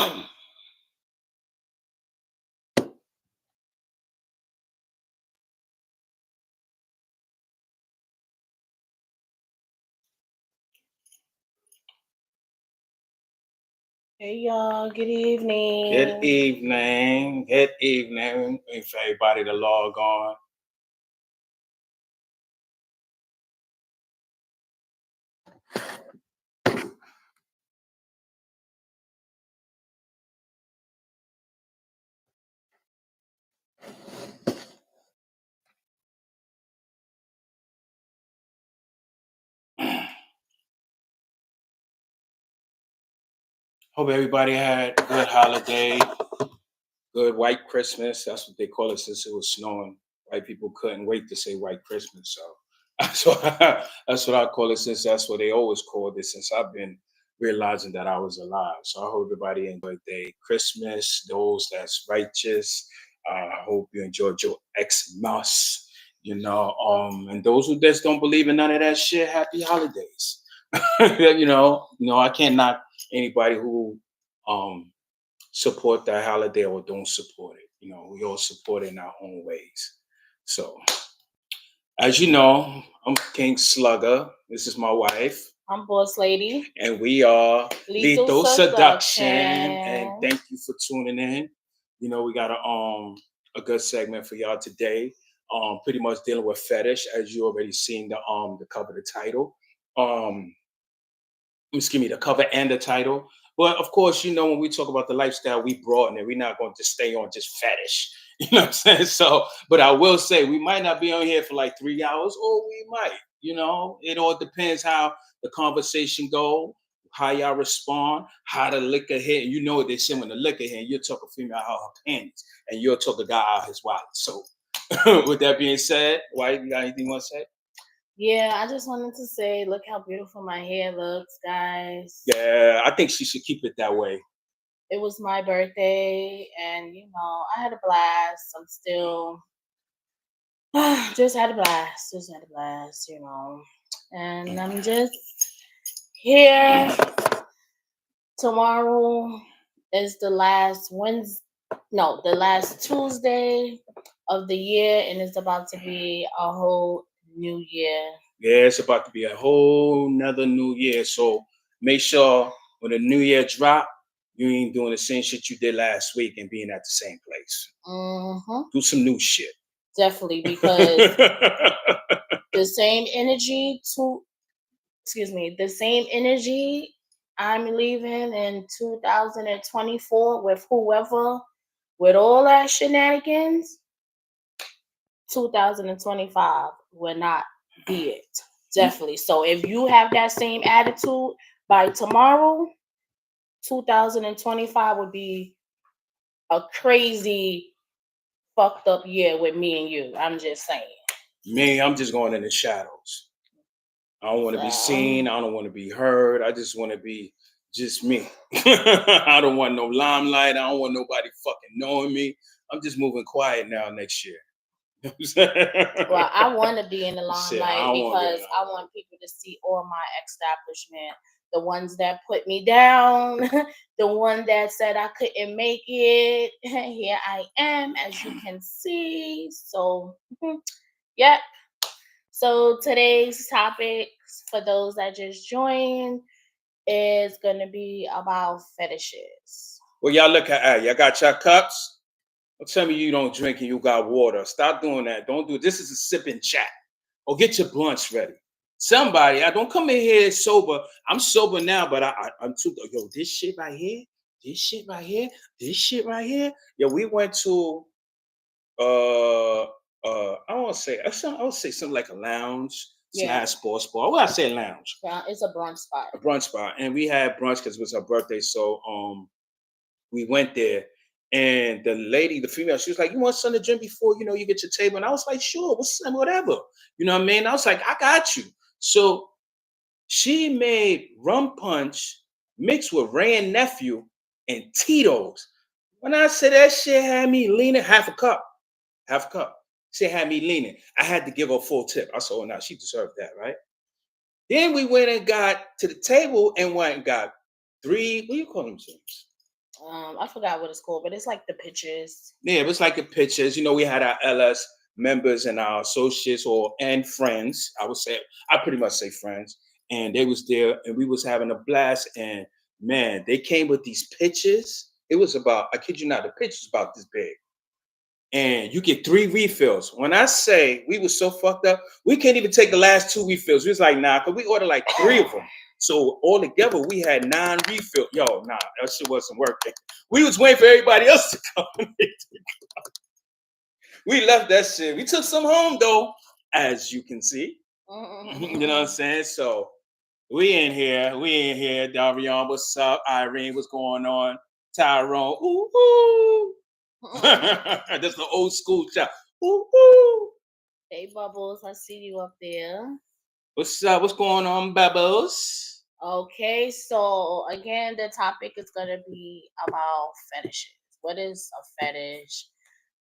Hey y'all, good evening. Good evening. Good evening. Waiting for everybody to log on. Hope everybody had a good holiday, good white Christmas. That's what they call it since it was snowing. White people couldn't wait to say white Christmas. So that's what I call it since that's what they always called it since I've been realizing that I was alive. So I hope everybody enjoyed their Christmas, those that's righteous. I hope you enjoyed your Xmas, and those who just don't believe in none of that shit, happy holidays. I can't knock anybody who um support that holiday or don't support it. We all support it in our own ways. So, as you know, I'm King Slugger. This is my wife. I'm Boss Lady. And we are Lethal Seduction. Seduction. And thank you for tuning in. We got a good segment for y'all today. Pretty much dealing with fetish, as you already seen the cover, the title. Excuse me, the cover and the title. But of course, when we talk about the lifestyle, we broaden it. We're not going to stay on just fetish. You know what I'm saying? So, but I will say we might not be on here for like 3 hours, or we might. It all depends how the conversation go, how y'all respond, how the liquor hit. And you know what they say when the liquor hit, you'll talk a female out her panties, and you'll talk a guy out his wallet. So, with that being said, White, you got anything you want to say? Yeah, I just wanted to say, look how beautiful my hair looks, guys. Yeah, I think she should keep it that way. It was my birthday, and I had a blast. I'm still just had a blast, and I'm just here. Tomorrow is the last Wednesday, no, the last Tuesday of the year, and it's about to be a whole new year. Yeah, it's about to be a whole nother new year. So make sure when the new year drop, you ain't doing the same shit you did last week and being at the same place. Mm-hmm. Do some new shit. Definitely, because the same energy the same energy I'm leaving in 2024 with whoever, with all that shenanigans, 2025 will not be it. Definitely. So if you have that same attitude by tomorrow, 2025 would be a crazy fucked up year with me and you. I'm just saying. Me, I'm just going in the shadows. I don't want to be seen. I don't want to be heard. I just want to be just me. I don't want no limelight. I don't want nobody fucking knowing me. I'm just moving quiet now next year. Well, I want to be in the limelight because I want people to see all my establishment. The ones that put me down, the one that said I couldn't make it. Here I am, as you can see. So, yep. So today's topic, for those that just joined, is going to be about fetishes. Well, y'all look at y'all got your cups. Don't tell me you don't drink and you got water. Stop doing that. Don't do it. This is a sipping chat. Or get your blunts ready. Somebody, I don't come in here sober. I'm sober now, but I'm too. Yo, this shit right here, this shit right here, this shit right here. Yo, we went to I want to say I would say something like a lounge slash sports bar. What I say lounge? Yeah, it's a brunch spot. A brunch spot, and we had brunch because it was her birthday. So we went there, and the lady, the female, she was like, "You want something to drink before you get your table?" And I was like, "Sure, whatever." You know what I mean? I was like, "I got you." So she made rum punch mixed with Ray and Nephew and Tito's. When I said that shit had me leaning half a cup. She had me leaning. I had to give her a full tip. I said, "Oh, now she deserved that, right?" Then we went and got to the table and went and got 3. What do you call them things? I forgot what it's called, but it's like the pictures. Yeah, it was like the pictures. We had our LS members and our associates and friends. I would say, I pretty much say friends, and they was there, and we was having a blast. And man, they came with these pictures. It was about, I kid you not, the pictures about this big, and you get 3 refills. When I say we was so fucked up, we can't even take the last 2 refills. We was like, nah, because we ordered like 3 of them. So all together, we had 9 refills. Yo, nah, that shit wasn't working. We was waiting for everybody else to come. We left that shit. We took some home though, as you can see. You know what I'm saying? So we in here. Darion, what's up? Irene, what's going on? Tyrone, ooh, ooh. That's the old school child. Ooh, ooh. Hey, Bubbles, I see you up there. What's up? What's going on, Bubbles? Okay, so again, the topic is going to be about fetishes. What is a fetish?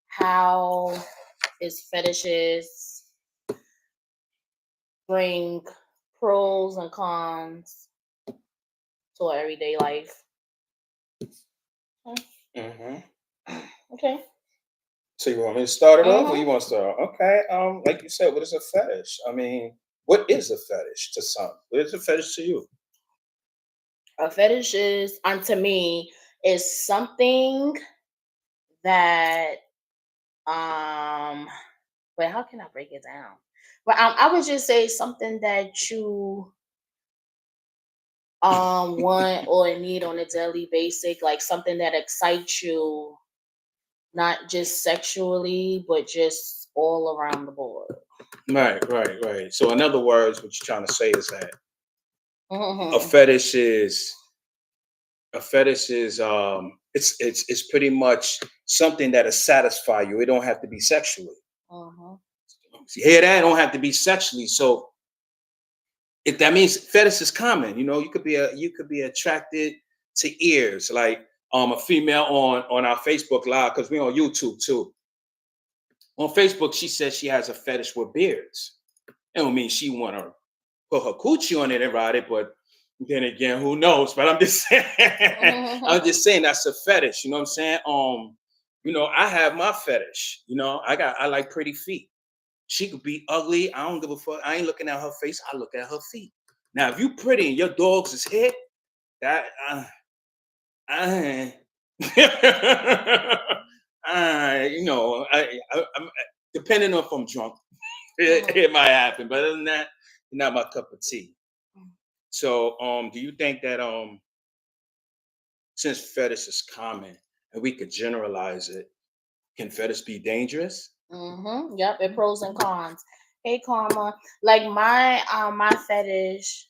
How is fetishes bring pros and cons to our everyday life? Mm-hmm. Okay. So you want me to start it off, or you want to start? Okay. Like you said, what is a fetish? I mean, what is a fetish to some? What is a fetish to you? A fetish is, unto me, is something that but how can I break it down? But I would just say something that you want or need on a daily basis, like something that excites you, not just sexually, but just all around the board. Right. So in other words, what you're trying to say is that a fetish is it's pretty much something that'll satisfy you. It don't have to be sexually. You hear that? It don't have to be sexually. So if that means fetish is common, you could be attracted to ears, like a female on our Facebook Live, because we're on YouTube too. On Facebook, she says she has a fetish with beards. It don't mean she want to put her coochie on it and ride it, but then again, who knows? But I'm just saying, that's a fetish. You know what I'm saying? I have my fetish. I like pretty feet. She could be ugly. I don't give a fuck. I ain't looking at her face. I look at her feet. Now, if you pretty and your dogs is hit, that I I'm depending on if I'm drunk, it might happen. But other than that, not my cup of tea. So, do you think that since fetish is common and we could generalize it, can fetish be dangerous? Yep, it pros and cons. Hey, Karma. Like my fetish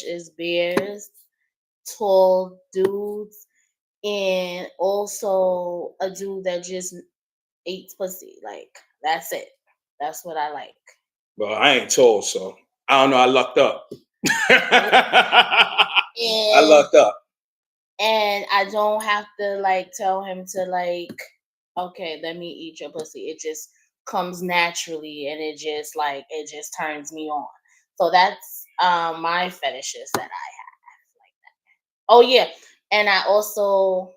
is bears, tall dudes, and also a dude that just eats pussy. Like that's it. That's what I like. Well, I ain't tall, so I don't know. I lucked up. I lucked up. And I don't have to like tell him to like, okay, let me eat your pussy. It just comes naturally, and it just turns me on. So that's my fetishes that I have like that. Oh yeah, and I also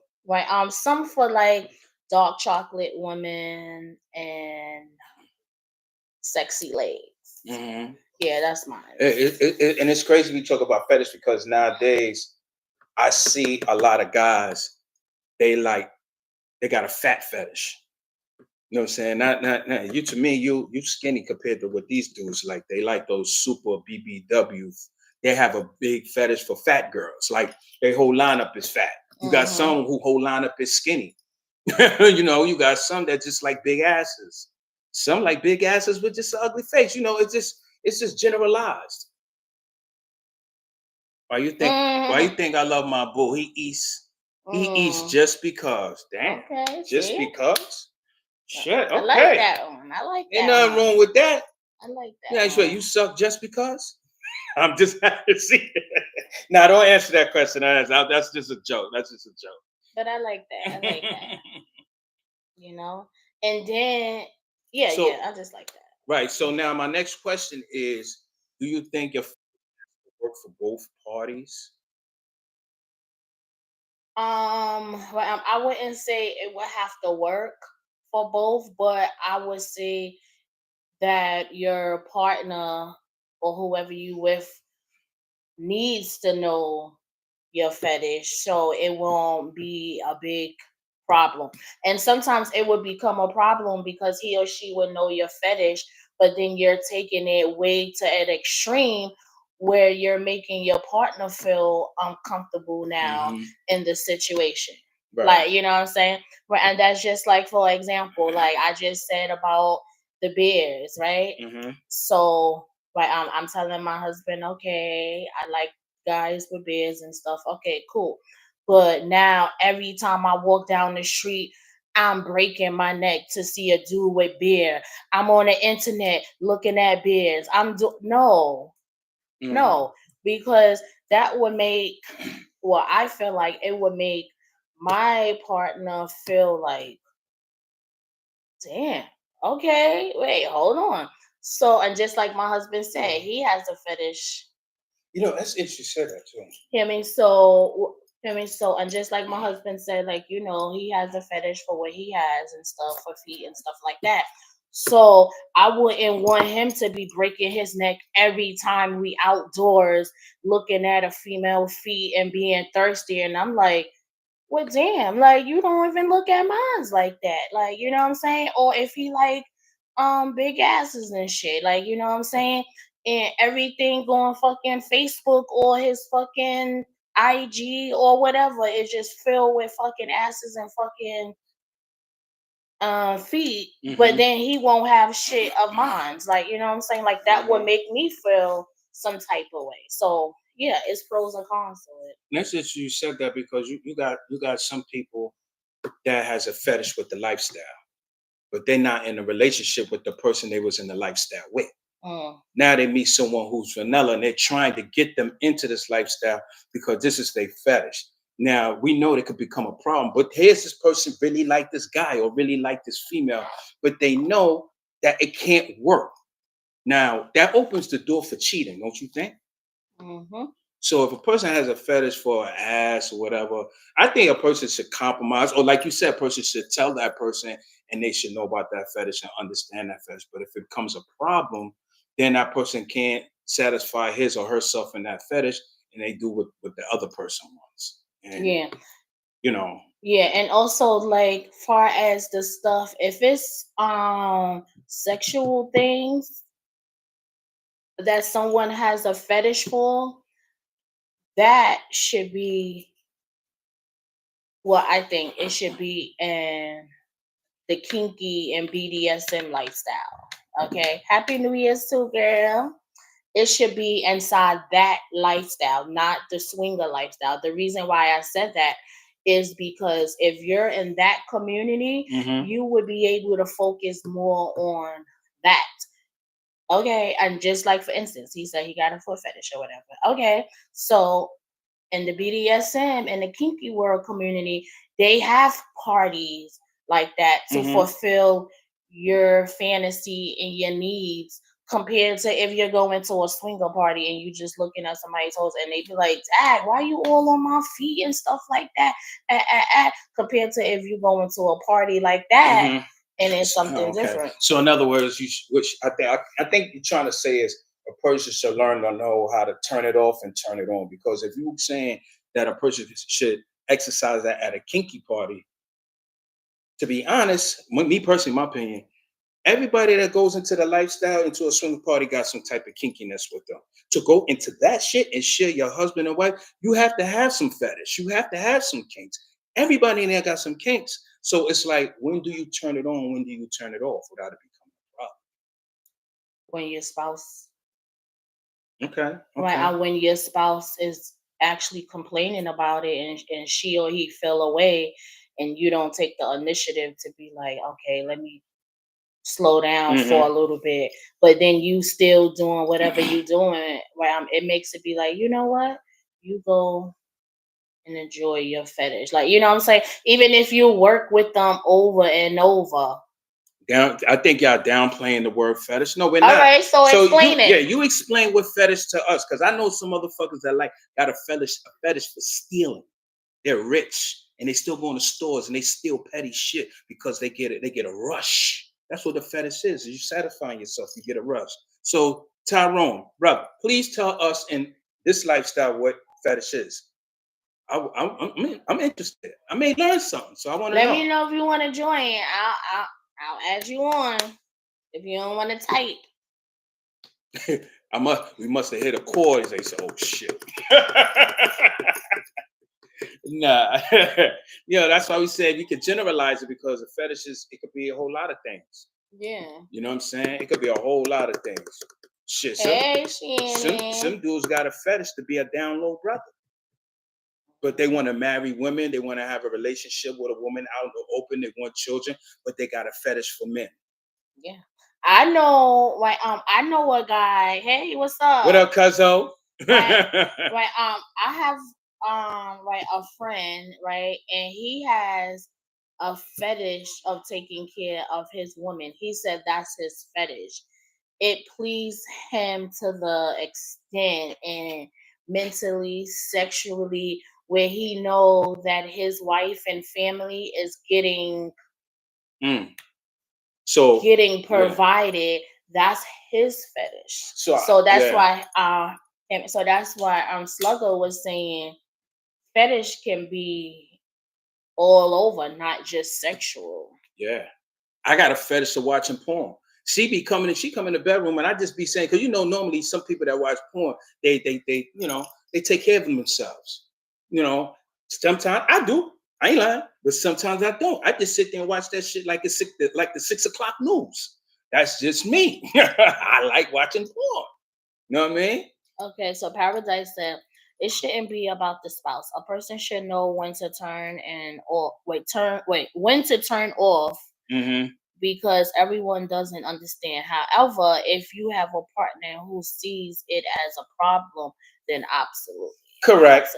some for like dark chocolate women and sexy legs. Mm-hmm. Yeah, that's mine. And it's crazy we talk about fetish because nowadays I see a lot of guys, they got a fat fetish. You know what I'm saying? Not you, to me, you skinny compared to what these dudes like. They like those super BBWs. They have a big fetish for fat girls. Like their whole lineup is fat. You got some who whole lineup is skinny. You got some that just like big asses. Some like big asses with just an ugly face. It's just generalized. Why you think I love my boo? He eats just because. Damn. Okay, just because? Shit. Okay. I like that one. I like that. Ain't nothing wrong with that. I like that. Yeah, sure. You suck just because? I'm just happy to see it. Now, don't answer that question. That's just a joke. That's just a joke. But I like that. I like that. And then yeah, I just like that. Right. So now my next question is: do you think your work for both parties? Well, I wouldn't say it would have to work for both, but I would say that your partner or whoever you with needs to know your fetish so it won't be a big problem. And sometimes it would become a problem because he or she would know your fetish, but then you're taking it way to an extreme where you're making your partner feel uncomfortable now Mm-hmm. in the situation. Right. Like, you know what I'm saying? Right. And that's just like, for example, like I just said about the beers, right? Mm-hmm. So, right, I'm telling my husband, okay, I like guys with beards and stuff. Okay, cool. But now every time I walk down the street, I'm breaking my neck to see a dude with beard. I'm on the internet looking at beards. No, Mm-hmm. no, because that would make, well, I feel like it would make my partner feel like, damn, okay, wait, hold on. So, and just like my husband said, he has a fetish. You know, that's interesting. You said that too. Hear me? So, hear me? So, and just like my husband said, like, you know, he has a fetish for what he has and stuff, for feet and stuff like that. So, I wouldn't want him to be breaking his neck every time we outdoors looking at a female feet and being thirsty. And I'm like, well, damn, like you don't even look at mines like that. Like, you know what I'm saying? Or if he like big asses and shit, like, you know what I'm saying? And everything going fucking Facebook or his fucking IG or whatever is just filled with fucking asses and fucking feet, but Mm-hmm. then he won't have shit of mines. Like, you know what I'm saying? Like that would make me feel some type of way. So yeah, it's pros and cons to it. That's just you said that because you got some people that has a fetish with the lifestyle, but they're not in a relationship with the person they was in the lifestyle with. Now they meet someone who's vanilla and they're trying to get them into this lifestyle because this is their fetish. Now we know it could become a problem, but here's this person really like this guy or really like this female, but they know that it can't work. Now that opens the door for cheating, don't you think? Mm-hmm. So if a person has a fetish for an ass or whatever, I think a person should compromise, or like you said, a person should tell that person, and they should know about that fetish and understand that fetish. But if it becomes a problem, then that person can't satisfy his or herself in that fetish, and they do what the other person wants. And Yeah. you know, Yeah, and also like far as the stuff, if it's sexual things that someone has a fetish for, that should be, well, I think it should be in the kinky and BDSM lifestyle. Okay. Happy New Year's too, girl. It should be inside that lifestyle, not the swinger lifestyle. The reason why I said that is because if you're in that community, mm-hmm. you would be able to focus more on that. Okay. And just like, for instance, he said he got a foot fetish or whatever. Okay. So in the BDSM and the kinky world community, they have parties like that to Mm-hmm. fulfill your fantasy and your needs, compared to if you're going to a swinger party and you just looking at somebody's toes and they be like, Dad, why you all on my feet and stuff like that? Compared to if you go into a party like that Mm-hmm. and it's something Okay. different. So in other words, which I think you're trying to say is a person should learn to know how to turn it off and turn it on. Because if you're saying that a person should exercise that at a kinky party, to be honest, me personally, my opinion, everybody that goes into the lifestyle, into a swinger party, got some type of kinkiness with them. To go into that shit and share your husband and wife, you have to have some fetish. You have to have some kinks. Everybody in there got some kinks. So it's like, when do you turn it on? When do you turn it off without it becoming When your spouse, a problem? Okay. right, Okay. when your spouse is actually complaining about it, and she or he feel away, and you don't take the initiative to be like, okay, let me slow down for a Mm-hmm. little bit, but then you still doing whatever you doing, right? It makes it be like, you know what, you go and enjoy your fetish, like, you know what I'm saying, even if you work with them over and over. I think y'all downplaying the word fetish. No, we're All not. right, so So explain it. you explain what fetish to us, because I know some motherfuckers that like got a fetish for stealing. They're rich and they still go in the stores and they steal petty shit because they get a rush. That's what the fetish is. You're satisfying yourself. You get a rush. So Tyrone, brother, please tell us in this lifestyle what fetish is. I'm interested. I may learn something, so I want to know. Let me know if you want to join. I'll add you on if you don't want to type. We must have hit a chord. They say, "Oh shit." Nah, that's why we said you could generalize it because a fetish it could be a whole lot of things. Yeah. You know what I'm saying? It could be a whole lot of things. Shit. Some dudes got a fetish to be a down low brother. But they want to marry women. They want to have a relationship with a woman out in the open. They want children, but they got a fetish for men. Yeah. I know, like, I know a guy. Hey, what's up? What up, cuzzo? Right, I have, like, a friend, right, and he has a fetish of taking care of his woman. He said that's his fetish. It pleased him to the extent and mentally, sexually, where he know that his wife and family is getting getting provided. That's his fetish. So that's why Sluggo was saying fetish can be all over, not just sexual. Yeah. I got a fetish of watching porn. She come in the bedroom and I just be saying, because normally some people that watch porn, they take care of themselves. Sometimes I do. I ain't lying, but sometimes I don't. I just sit there and watch that shit like the 6 o'clock news. That's just me. I like watching porn. You know what I mean? Okay, so Paradise said it shouldn't be about the spouse. A person should know when to turn when to turn off. Mm-hmm. Because everyone doesn't understand. However, if you have a partner who sees it as a problem, then absolutely. Correct.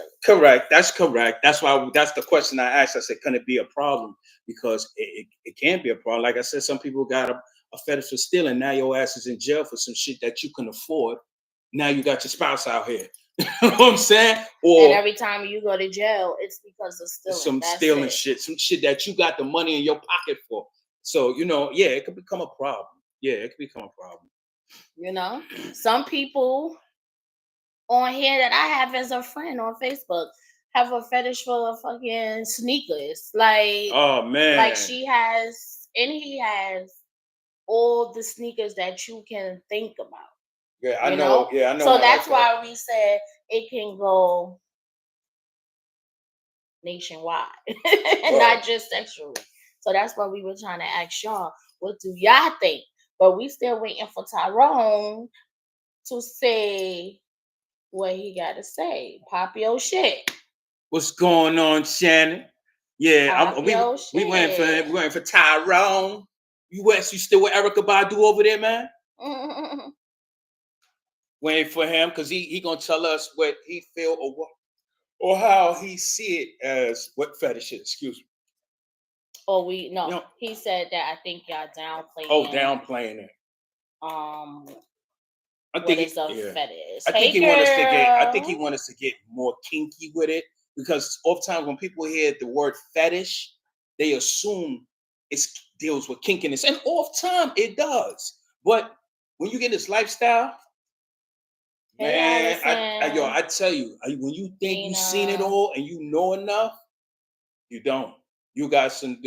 That's correct. That's the question I asked. I said, can it be a problem? Because it can be a problem. Like I said, some people got a fetish for stealing. Now your ass is in jail for some shit that you can afford. Now you got your spouse out here. You know what I'm saying? And every time you go to jail, it's because of stealing. Stealing shit. Some shit that you got the money in your pocket for. So, it could become a problem. Yeah, it could become a problem. Some people on here that I have as a friend on Facebook have a fetish for fucking sneakers. Like, oh man. Like he has all the sneakers that you can think about. Yeah, I know. Yeah, I know. So that's why we said it can go nationwide, not just sexually. So that's why we were trying to ask y'all, what do y'all think? But we still waiting for Tyrone to say what he got to say. Pop your shit. What's going on, Shannon? Yeah, we waiting for Tyrone. You still with Erykah Badu over there, man? Waiting for him because he gonna tell us what he feel or how he see it as what fetish is. Excuse me. Oh, he said that I think y'all downplaying. Oh, downplaying it. I think it's a fetish. I think he want us to get more kinky with it because oftentimes when people hear the word fetish, they assume it deals with kinkiness, and oftentimes it does. But when you get this lifestyle, man, I tell you, when you think you've seen it all and you know enough, you don't. You got some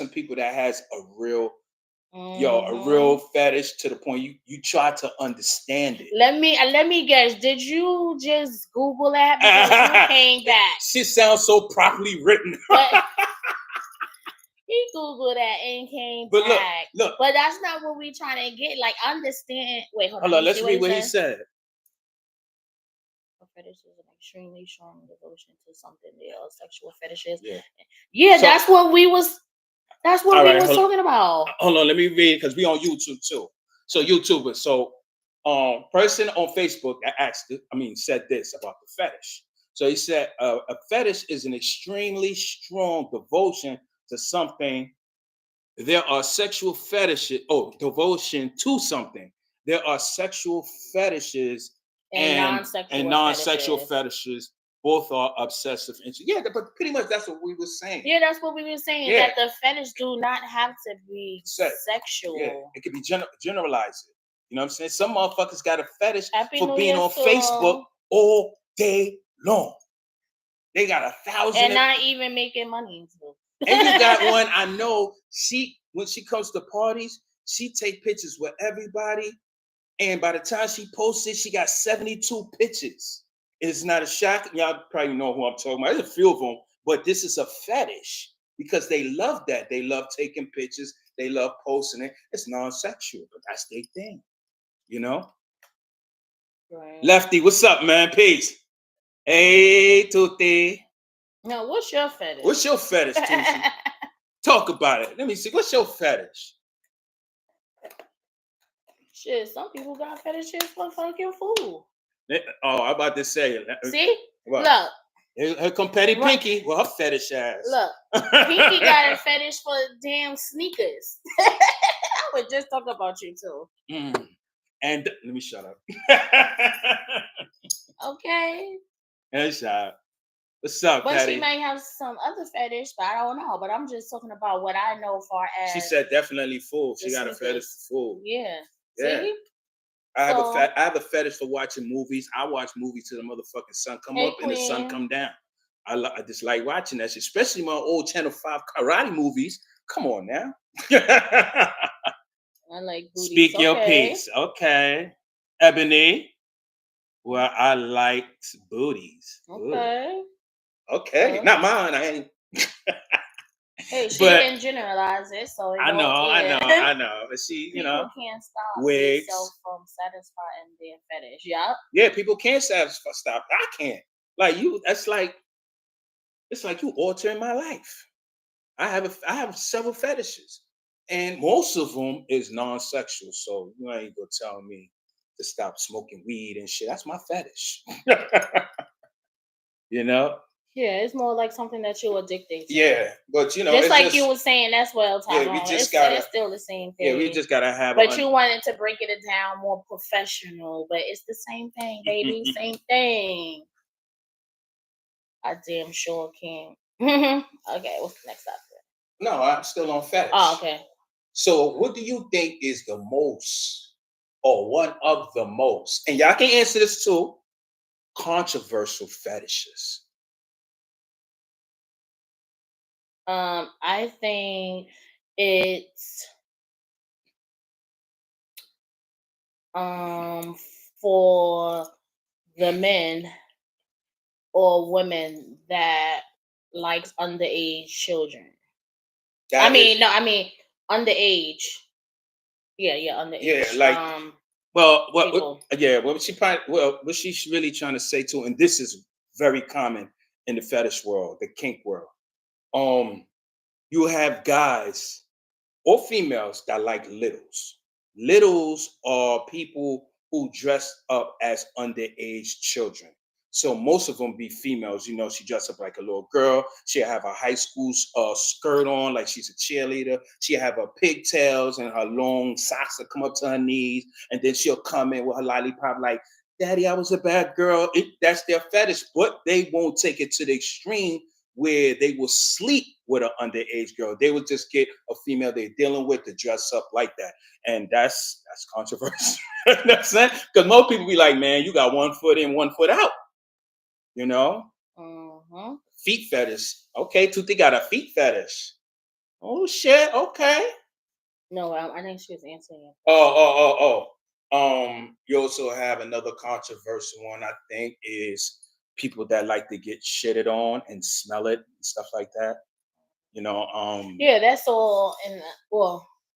people that has a real fetish to the point you try to understand it. Let me guess. Did you just Google that because you came back? Shit sounds so properly written. He Googled that and came back. Look. But that's not what we trying to get. Like, understand. Wait, hold on. Let's read what he said. Fetish is an extremely strong devotion to something else. Sexual fetishes. Yeah. So, that's what we was talking about. Hold on, let me read because we on YouTube too. So YouTubers. So person on Facebook said this about the fetish. So he said a fetish is an extremely strong devotion to something. There are sexual fetishes. Devotion to something. There are sexual fetishes and non-sexual fetishes both are obsessive interest. Yeah, but pretty much that's what we were saying. Yeah, that's what we were saying. Yeah. That the fetish do not have to be sexual. Yeah, it could be generalized. You know what I'm saying? Some motherfuckers got a fetish for being on Facebook all day long. They got 1,000 and not even making money. And you got one, I know, when she comes to parties, she take pictures with everybody. And by the time she posts it, she got 72 pictures. It's not a shock. Y'all probably know who I'm talking about. There's a few of them, but this is a fetish because they love that. They love taking pictures. They love posting it. It's non-sexual, but that's their thing, you know? Right. Lefty, what's up, man? Peace. Hey, Tuti. Now, what's your fetish? What's your fetish, Tuti? Talk about it. Let me see. What's your fetish? Shit, some people got fetishes for fucking food. Oh, I'm about to say. See? What? Look. Here come Petty Pinky. Well, her fetish ass. Look. Pinky got a fetish for damn sneakers. I would just talk about you, too. And let me shut up. Okay. Hey, shut. What's up, but Patty? She may have some other fetish, but I don't know. But I'm just talking about what I know far as. She said definitely food. She got a fetish for food. Yeah. See? I have a fetish for watching movies. I watch movies till the motherfucking sun come up and the sun come down. I just like watching that shit, especially my old Channel 5 karate movies. Come on now. I like booties. Speak your piece. Okay. Ebony. Well, I liked booties. Okay. Ooh. Okay. Not mine. I ain't. Hey, she didn't generalize it, so I know. But she, people can't stop wigs. themselves from satisfying their fetish. Yep. Yeah, people can't stop. I can't. Like you, it's like you altering my life. I have several fetishes, and most of them is non-sexual. So you ain't gonna tell me to stop smoking weed and shit. That's my fetish. You know. Yeah, it's more like something that you're addicted to. Yeah, but you know, just like you were saying, that's well time. Yeah, it's still the same thing. Yeah, we just gotta have. But you wanted to break it down more professional, but it's the same thing, baby. Same thing. I damn sure can. Okay, what's the next topic? No, I'm still on fetish. Oh, okay. So, what do you think is the most, or one of the most, and y'all can answer this too, controversial fetishes? I think it's for the men or women that likes underage children. Underage. Yeah, underage. Yeah, like what she's really trying to say too, and this is very common in the fetish world, the kink world. You have guys or females that like littles. Littles are people who dress up as underage children. So most of them be females. You know, she dress up like a little girl. She'll have a high school skirt on, like she's a cheerleader. She'll have her pigtails and her long socks that come up to her knees. And then she'll come in with her lollipop like, Daddy, I was a bad girl. That's their fetish, but they won't take it to the extreme where they will sleep with an underage girl. They would just get a female they're dealing with to dress up like that. And that's controversial. You know what I'm saying? Because most people be like, man, you got 1 foot in, 1 foot out. You know? Mm-hmm. Feet fetish. Okay, Tuti got a feet fetish. Oh, shit. Okay. No, I think she was answering it. Oh. You also have another controversial one, I think, is people that like to get shitted on and smell it and stuff like that. You know, yeah, that's all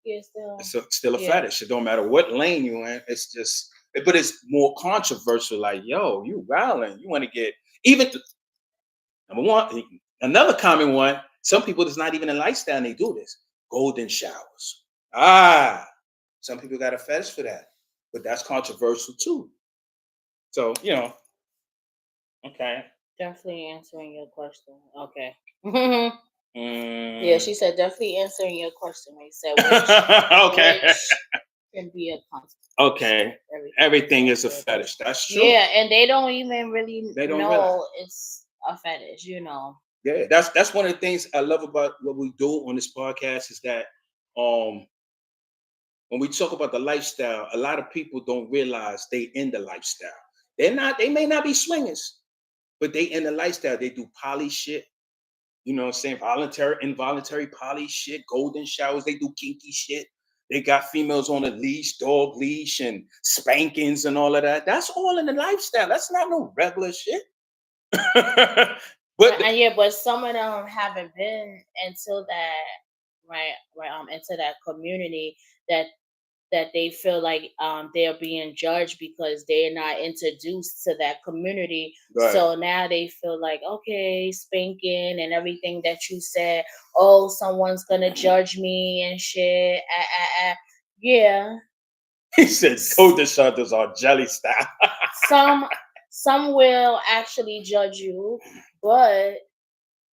it's still a fetish. It don't matter what lane you in. It's just, but it's more controversial. Like, yo, you wilding. You want to get even number one. Another common one. Some people, it's not even a lifestyle. And they do this. Golden showers. Some people got a fetish for that, but that's controversial too. So okay. Definitely answering your question. Okay. Yeah, she said definitely answering your question. They said which, okay. can be a concept. Okay. Everything is a fetish. That's true. Yeah, and they don't even really know it's a fetish, you know. Yeah, that's one of the things I love about what we do on this podcast is that when we talk about the lifestyle, a lot of people don't realize they in the lifestyle. They may not be swingers, but they in the lifestyle. They do poly shit, you know what I'm saying? Voluntary, involuntary poly shit, golden showers, they do kinky shit. They got females on a leash, dog leash, and spankings and all of that. That's all in the lifestyle. That's not no regular shit. But some of them haven't been into that into that community that they feel like they're being judged because they're not introduced to that community. Right. So now they feel like, okay, spanking and everything that you said, oh, someone's gonna judge me and shit. Yeah. He said golden showers are jelly style. some will actually judge you, but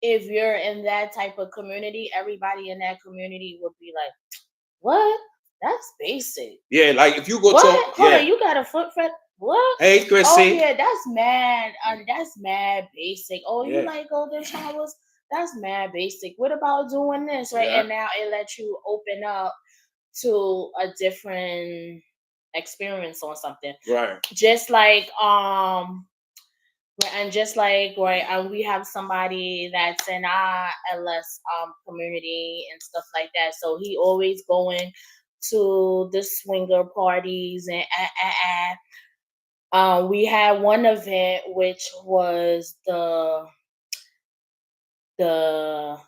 if you're in that type of community, everybody in that community would be like, what? That's basic. Yeah, like if you go what? to Hold on, you got a foot fetish? What? Hey, Chrissy. Oh yeah, that's mad. That's mad basic. Oh, you like golden showers? That's mad basic. What about doing this, right? Yeah. And now it lets you open up to a different experience on something. Right. Just like and just like we have somebody that's in our LS community and stuff like that. So he always going to the swinger parties and we had one event which was the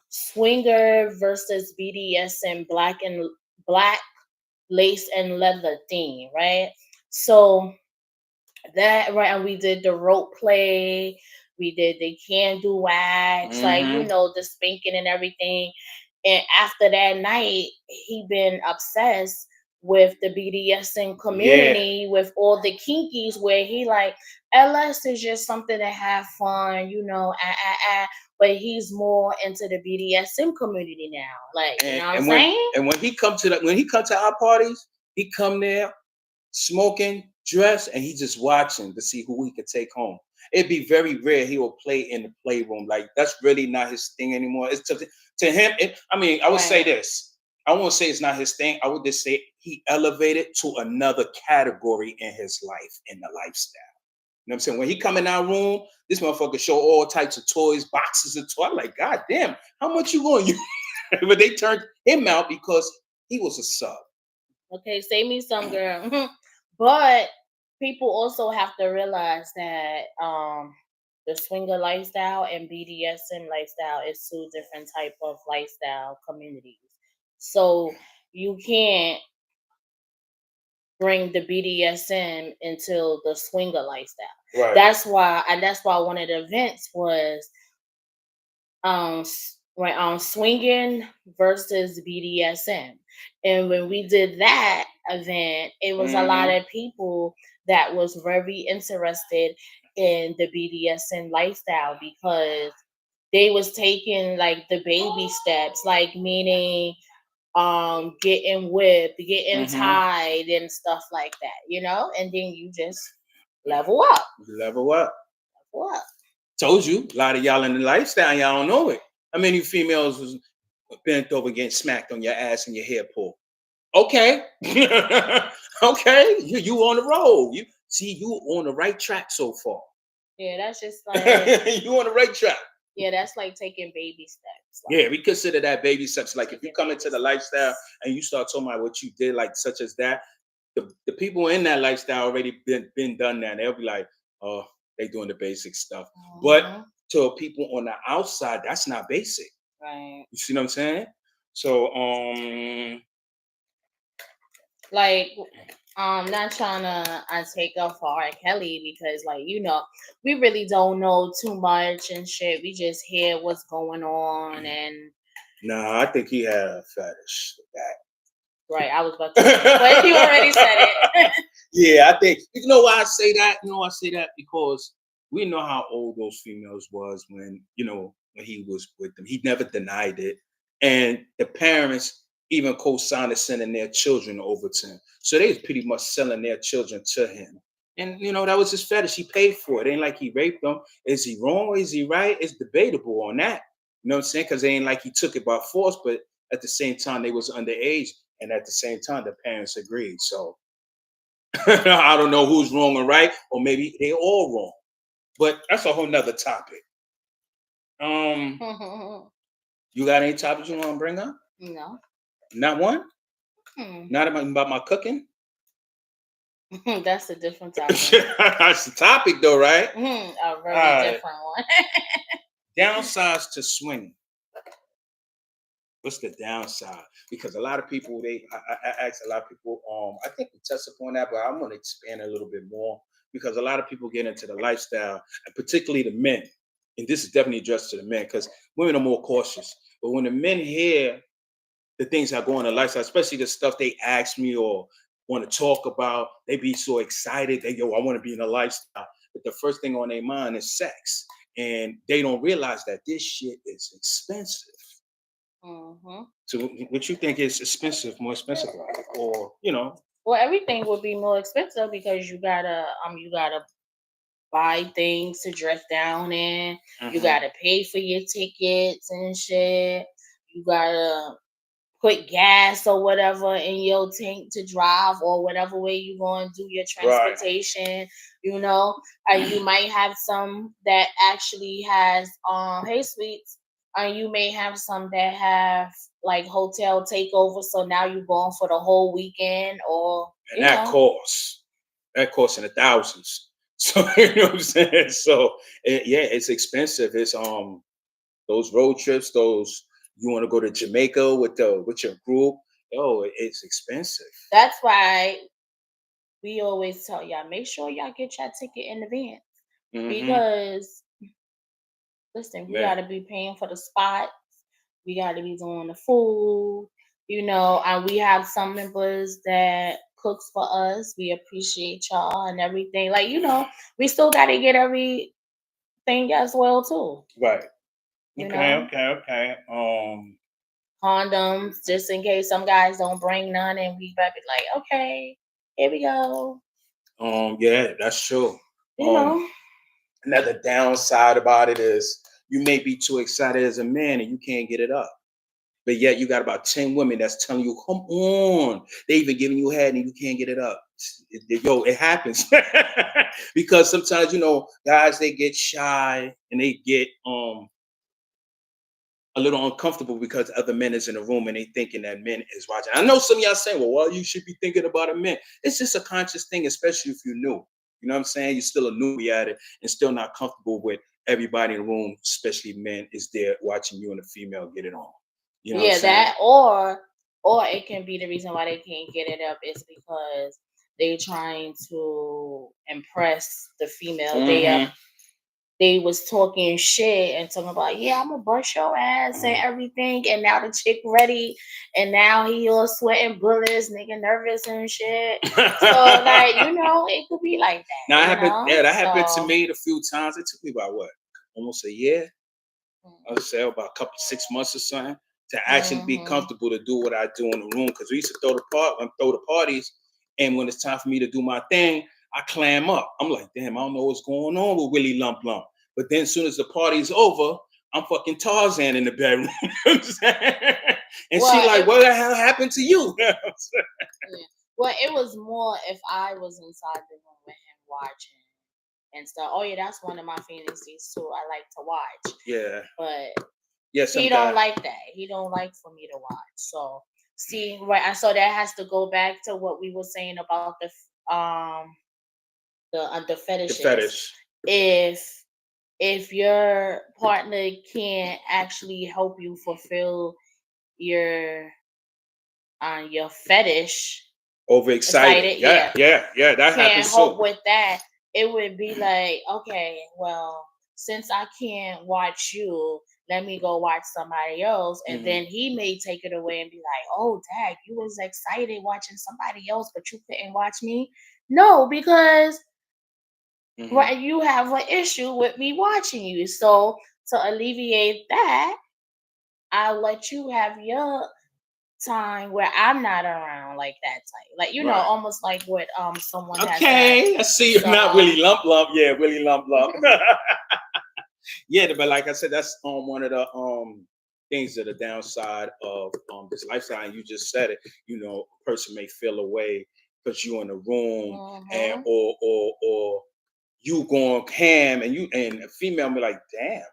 swinger versus BDSM black lace and leather theme, right? So that right, and we did the rope play, we did the candle wax, like you know, the spanking and everything. And after that night, he been obsessed with the BDSM community, with all the kinkies, where he like LS is just something to have fun, you know, but he's more into the BDSM community now, like you know what I'm saying. And when he come to our parties, he come there smoking, dressed, and he's just watching to see who he could take home. It'd be very rare he will play in the playroom. Like that's really not his thing anymore. It's to him. I would say this. I won't say it's not his thing. I would just say he elevated to another category in his life, in the lifestyle. You know what I'm saying? When he come in our room, this motherfucker show all types of toys, boxes of toys. I'm like, God damn, how much you going to use? But they turned him out because he was a sub. Okay, save me some, girl. But people also have to realize that the swinger lifestyle and BDSM lifestyle is two different type of lifestyle communities. So you can't bring the BDSM into the swinger lifestyle. Right. That's why one of the events was swinging versus BDSM. And when we did that event, it was a lot of people that was very interested in the BDSM lifestyle because they was taking like the baby steps, like meaning getting whipped, getting tied and stuff like that, you know, and then you just level up. Level up. Told you, a lot of y'all in the lifestyle, y'all don't know it. How many females was bent over getting smacked on your ass and your hair pulled? Okay. Okay. You on the road. You on the right track so far. Yeah, that's just like you on the right track. Yeah, that's like taking baby steps. Like, yeah, we consider that baby steps. Like if you come into the lifestyle and you start talking about what you did, like such as that, the people in that lifestyle already been done that. They'll be like, oh, they doing the basic stuff. But to people on the outside, that's not basic. Right. You see what I'm saying? So like not trying to take up for R. Kelly because like, you know, we really don't know too much and shit. We just hear what's going on and no, I think he had a fetish with that. Right, I was about to say, but you already said it. Yeah, I think you know why I say that. You know why I say that because we know how old those females was when when he was with them. He never denied it, and the parents even co-signed sending their children over to him. So they was pretty much selling their children to him. And that was his fetish. He paid for it. It ain't like he raped them. Is he wrong or is he right? It's debatable on that. You know what I'm saying? Because it ain't like he took it by force, but at the same time they was underage, and at the same time the parents agreed. So I don't know who's wrong or right, or maybe they all wrong. But that's a whole nother topic. You got any topics you want to bring up? No. Not one? Not about my cooking? That's a different topic. That's the topic though, right? A very different one. Downsides to swinging. What's the downside? Because a lot of people, I ask a lot of people, I think we touched upon that, but I'm going to expand a little bit more, because a lot of people get into the lifestyle, and particularly the men. And this is definitely addressed to the men, because women are more cautious. But when the men hear the things that go on in lifestyle, especially the stuff they ask me or want to talk about, they be so excited. They go, I want to be in a lifestyle. But the first thing on their mind is sex. And they don't realize that this shit is expensive. So what you think is expensive, more expensive, or Well, everything would be more expensive because you gotta buy things to dress down in. You gotta pay for your tickets and shit. You gotta put gas or whatever in your tank to drive, or whatever way you going to do your transportation. Right. And you might have some that actually has hey sweets. You may have some that have like hotel takeover, so now you're going for the whole weekend, or and that costs in the thousands. So you know what I'm saying. So it's expensive. It's those road trips, those you want to go to Jamaica with your group. It's expensive. That's why we always tell y'all, make sure y'all get your ticket in advance. Because listen, we gotta be paying for the spots. We gotta be doing the food, and we have some members that cooks for us. We appreciate y'all and everything. Like, we still gotta get everything as well too. Right. Okay. Condoms, just in case some guys don't bring none, and we better be like, okay, here we go. Yeah, that's true. Another downside about it is you may be too excited as a man and you can't get it up. But yet you got about 10 women that's telling you, come on. They even giving you head and you can't get it up. It happens. Because sometimes, guys, they get shy and they get a little uncomfortable because other men is in the room and they thinking that men is watching. I know some of y'all saying, well, you should be thinking about a man. It's just a conscious thing, especially if you're new. You know what I'm saying? You're still a newbie at it and still not comfortable with everybody in the room, especially men, is there watching you and a female get it on. You know that, or it can be the reason why they can't get it up is because they're trying to impress the female. They was talking shit and talking about, I'm gonna bust your ass and everything, and now the chick ready, and now he all sweating bullets, nigga nervous and shit. So like, it could be like that. Now that happened to me a few times. It took me about almost a year. I would say about 6 months or something to actually be comfortable to do what I do in the room, because we used to throw the parties, and when it's time for me to do my thing, I clam up. I'm like, damn, I don't know what's going on with Willie Lump. But then as soon as the party's over, I'm fucking Tarzan in the bedroom. And she like, what the hell happened to you? Well, it was more if I was inside the room with him watching and stuff. Oh yeah, that's one of my fantasies too. I like to watch. Yeah. But he don't like that. He don't like for me to watch. So see, right. So that has to go back to what we were saying about the fetishes. The fetish. If your partner can't actually help you fulfill your fetish, overexcited, yeah, that can't happens help too. with that, it would be like, okay, well, since I can't watch you, let me go watch somebody else. And then he may take it away and be like, oh, Dad, you was excited watching somebody else, but you couldn't watch me. No, because right, you have an issue with me watching you. So to alleviate that, I'll let you have your time where I'm not around like that type. Like, you know, Right. almost like what someone has said. Okay, I see you're not So, Willie Lump Lump. Yeah, Willie Lump Lump. Yeah, but like I said, that's one of the things that are downside of this lifestyle. And you just said it. You know, a person may feel away because you're in a room and mhm, or you going ham and you and a female be like, damn.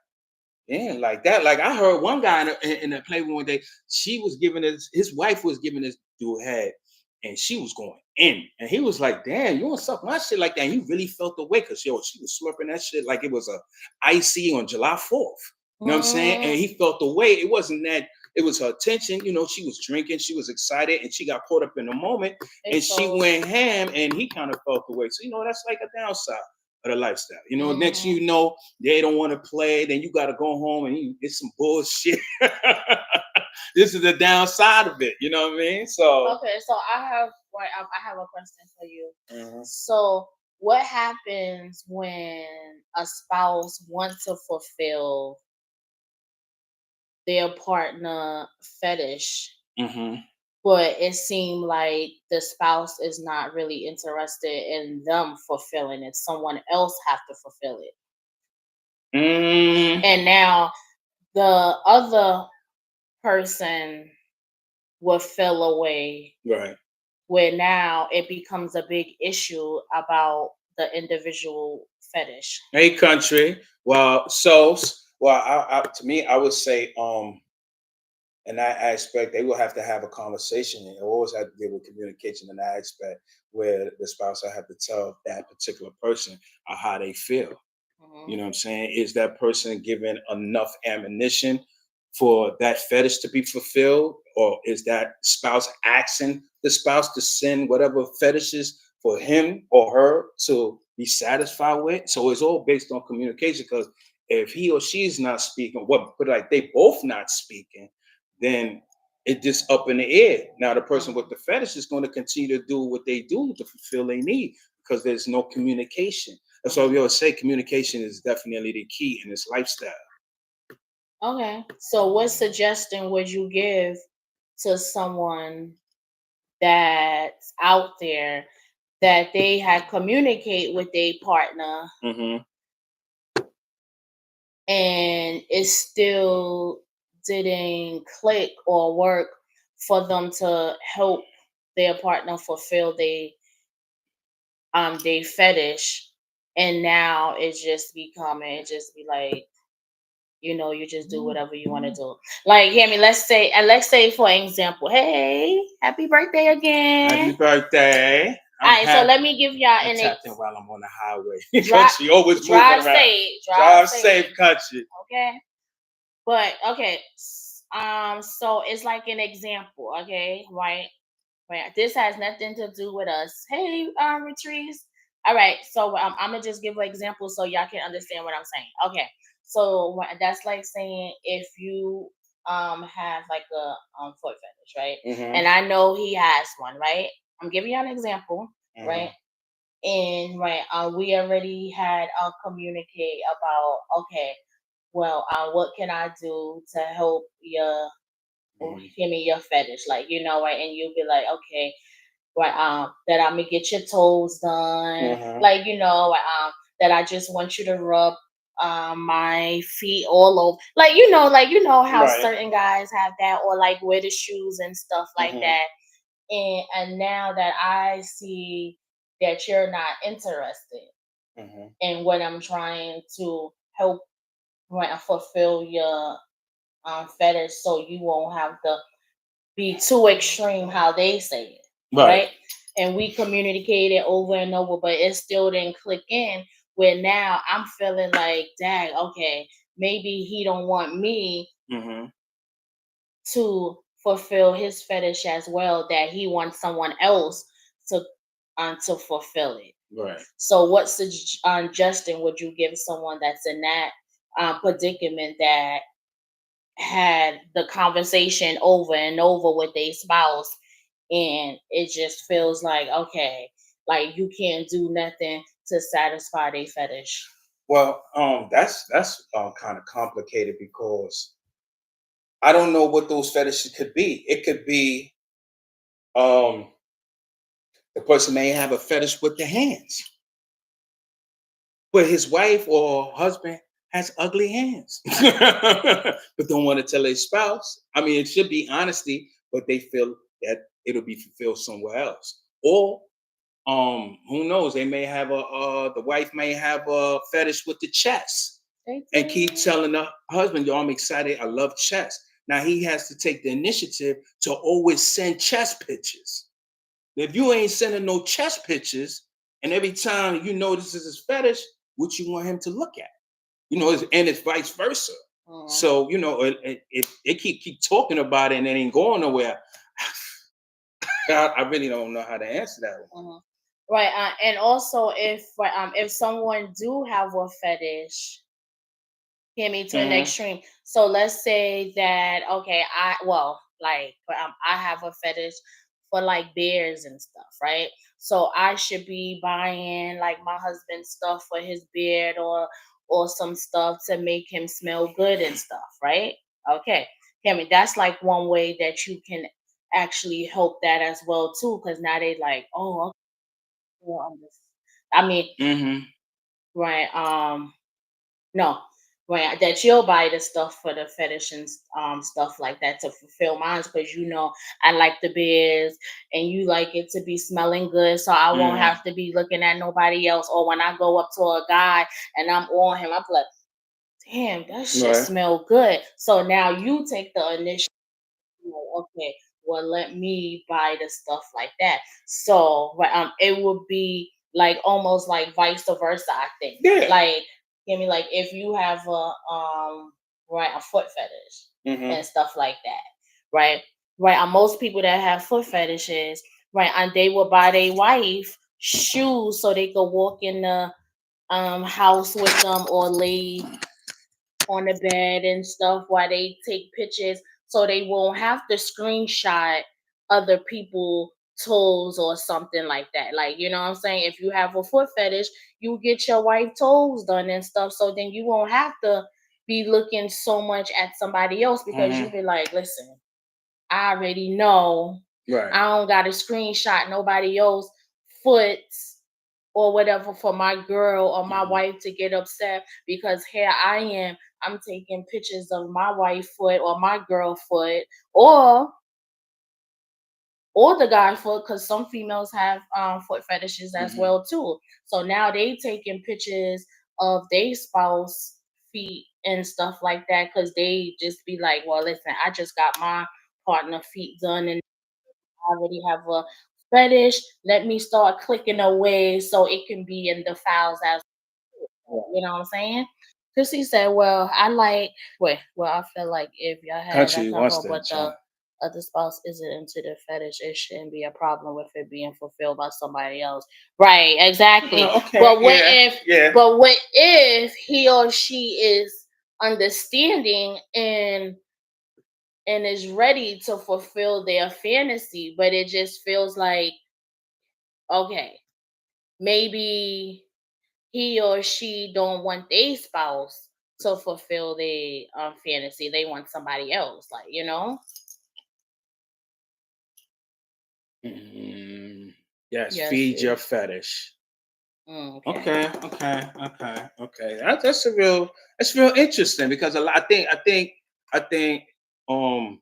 Yeah, like that. Like I heard one guy in the Playboy one day, she was giving his wife was giving this dude head, and she was going in, and he was like, "Damn, you want to suck my shit like that?" And he really felt the way because yo, she was slurping that shit like it was a icy on July 4th. You know what I'm saying? And mhm. he felt the way. It wasn't that. It was her attention. You know, she was drinking, she was excited, and she got caught up in the moment, It and she shows. went ham, and he kind of felt the way. So you know, that's like a downside of the lifestyle. You know, next Mhm. you know, they don't want to play, then you got to go home and it's some bullshit. This is the downside of it. You know what I mean? So, Okay, so I have a question for you. mhm. So, what happens when a spouse wants to fulfill their partner fetish, Mhm. but it seemed like the spouse is not really interested in them fulfilling it? Someone else have to fulfill it, Mm, and now the other person will feel away, right. where now it becomes a big issue about the individual fetish. Hey, country. Well, so, well, to me, I would say, in that aspect, they will have to have a conversation and always have to deal with communication in that aspect where the spouse will have to tell that particular person how they feel. You Mhm. know what I'm saying? Is that person given enough ammunition for that fetish to be fulfilled? Or is that spouse asking the spouse to send whatever fetishes for him or her to be satisfied with? So it's all based on communication because if he or she is not speaking, what but like they both not speaking, then it's just up in the air. Now the person with Mhm. the fetish is going to continue to do what they do to fulfill their need because there's no communication. That's why we Mhm. always say communication is definitely the key in this lifestyle. Okay. So, what suggestion would you give to someone that's out there that they had communicate with their partner Mm-hmm. and it still didn't click or work for them to help their partner fulfill they fetish, and now it's just becoming, it just be like, you just do whatever you want to do. Like, hear me, let's say for example, hey, happy birthday Happy again. birthday. All I'm right, so happy. let me give y'all I an tapped in while I'm on the highway. drive Country always moving drive around. safe, drive Drive safe. safe, country. Okay. But okay, so it's like an example, okay, right? Right. This has nothing to do with us. Hey, Retrieve. All right, so I'm gonna just give an example so y'all can understand what I'm saying. Okay, so that's like saying if you have like a foot fetish, right? Mm-hmm. And I know he has one, right? I'm giving you an example, Mm-hmm. right? And right, we already had communicate about, okay, well, what can I do to help your, Mm-hmm. give me your fetish, like, right? And you'll be like, okay, right, that I'm gonna get your toes done, Mm-hmm. like, that I just want you to rub my feet all over, like, how Right. certain guys have that, or like wear the shoes and stuff like Mm-hmm. that. And now that I see that you're not interested Mm-hmm. in what I'm trying to help, right, fulfill your fetish, so you won't have to be too extreme, how they say it, Right. right? And we communicated over and over, but it still didn't click in. Where now I'm feeling like, dang, okay, maybe he don't want me Mm-hmm. to fulfill his fetish as well. That he wants someone else to fulfill it. Right. So, what suggestion would you give someone that's in that predicament, that had the conversation over and over with their spouse, and it just feels like, okay, like you can't do nothing to satisfy their fetish? Well, that's kind of complicated because I don't know what those fetishes could be. It could be um the person may have a fetish with the hands, but his wife or husband has ugly hands, but don't want to tell their spouse. I mean, it should be honesty, but they feel that it'll be fulfilled somewhere else. Or who knows? They may have the wife may have a fetish with the chest, and keep telling the husband, "Yo, I'm excited. I love chess." Now he has to take the initiative to always send chess pictures. If you ain't sending no chess pictures, and every time you know this is his fetish, what you want him to look at, and it's vice versa. So it keep talking about it and it ain't going nowhere. I really don't know how to answer that one. Right, and also if someone do have a fetish, hear me, to an extreme. So let's say that, okay, I have a fetish for like bears and stuff, right? So I should be buying like my husband's stuff for his beard, or some stuff to make him smell good and stuff, right? Okay, hear me. That's like one way that you can actually help that as well too, because now they like, oh, okay, well, I mean, right? No, right, that you'll buy the stuff for the fetish and stuff like that to fulfill mine, because I like the beers and you like it to be smelling good, so I won't have to be looking at nobody else. Or when I go up to a guy and I'm on him, I'm like, damn, that shit smell good. So now you take the initiative, okay, well, let me buy the stuff like that. So, it would be like almost like vice versa, I think. Yeah. Like, give me, like, if you have a foot fetish and stuff like that, right? Right. Most people that have foot fetishes, right, and they will buy their wife shoes so they could walk in the house with them, or lay on the bed and stuff while they take pictures, so they won't have to screenshot other people toes or something like that. Like, you know what I'm saying? If you have a foot fetish, you get your wife toes done and stuff, so then you won't have to be looking so much at somebody else, because you be like, listen, I already know. Right. I don't got to screenshot nobody else foot or whatever for my girl or my wife to get upset, because here I am, I'm taking pictures of my wife foot or my girl foot, or the guy foot, because some females have foot fetishes as well too. So now they taking pictures of their spouse feet and stuff like that, because they just be like, well, listen, I just got my partner feet done and I already have a fetish. Let me start clicking away so it can be in the files as you know what I'm saying? Chrissy said, well, I feel like if y'all had Country that wants couple, that but the joint. other spouse isn't into the fetish, it shouldn't be a problem with it being fulfilled by somebody else. Right, exactly. Okay, But what yeah, if yeah. but what if he or she is understanding and is ready to fulfill their fantasy, but it just feels like, okay, maybe he or she don't want their spouse to fulfill their fantasy. They want somebody else, like, Yes, Yes. feed your fetish. Okay. Okay. That's real interesting, because a lot. I think um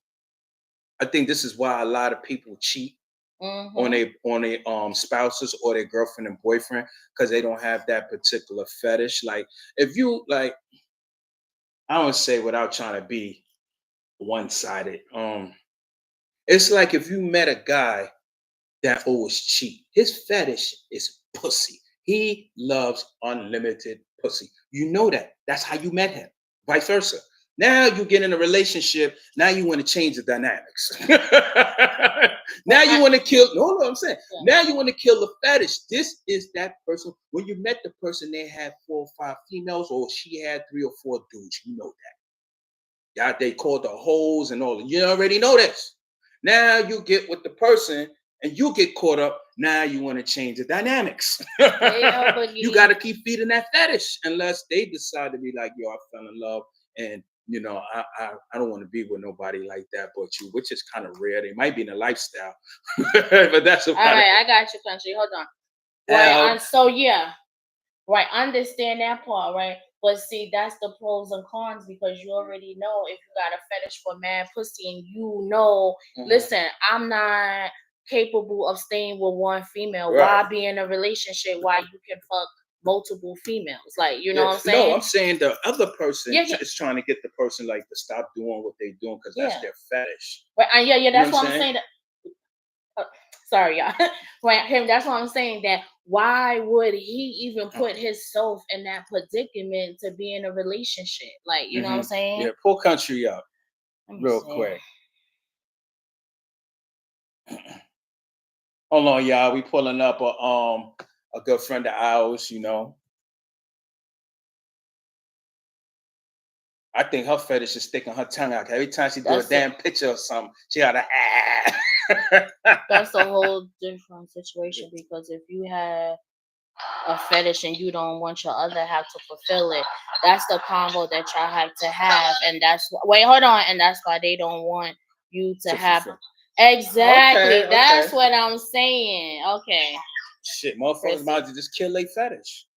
I think this is why a lot of people cheat on Mm-hmm. a spouses or their girlfriend and boyfriend, because they don't have that particular fetish. Like, if you like, I don't say, without trying to be one sided. It's like if you met a guy that always cheat. His fetish is pussy. He loves unlimited pussy. You know that. That's how you met him. Vice versa. Now you get in a relationship. Now you want to change the dynamics. Now you want to kill. No, I'm saying. Yeah. Now you want to kill the fetish. This is that person. When you met the person, they had 4 or 5 females, or she had 3 or 4 dudes. You know that. Yeah, they called the hoes and all. You already know this. Now you get with the person and you get caught up. Now you want to change the dynamics. Yeah, You got to keep feeding that fetish, unless they decide to be like, yo, I fell in love and you know, I don't want to be with nobody like that but you, which is kind of rare. They might be in a lifestyle, but that's about all right. I got you, country. Hold on. Right. So yeah, right. Understand that part, right? But see, that's the pros and cons because you already know if you got a fetish for mad pussy and you know, listen, I'm not capable of staying with one female. Right. Why be in a relationship while you can fuck multiple females? Like, you know what I'm saying? No, I'm saying the other person is trying to get the person like to stop doing what they're doing because that's their fetish. Right. Yeah, that's what I'm saying. Sorry, y'all. Right, him. That's what I'm saying. That why would he even put himself in that predicament to be in a relationship? Like, you know what I'm saying? Yeah, pull country up real quick. Hold on, y'all. We pulling up a good friend of ours. You know, I think her fetish is sticking her tongue out. Every time she do a damn picture or something, she got a. That's a whole different situation because if you have a fetish and you don't want your other half to fulfill it, that's the combo that y'all have to have, and that's hold on, and that's why they don't want you to have fulfill. Exactly. Okay. That's what I'm saying. Okay. Shit, motherfuckers might just kill their fetish.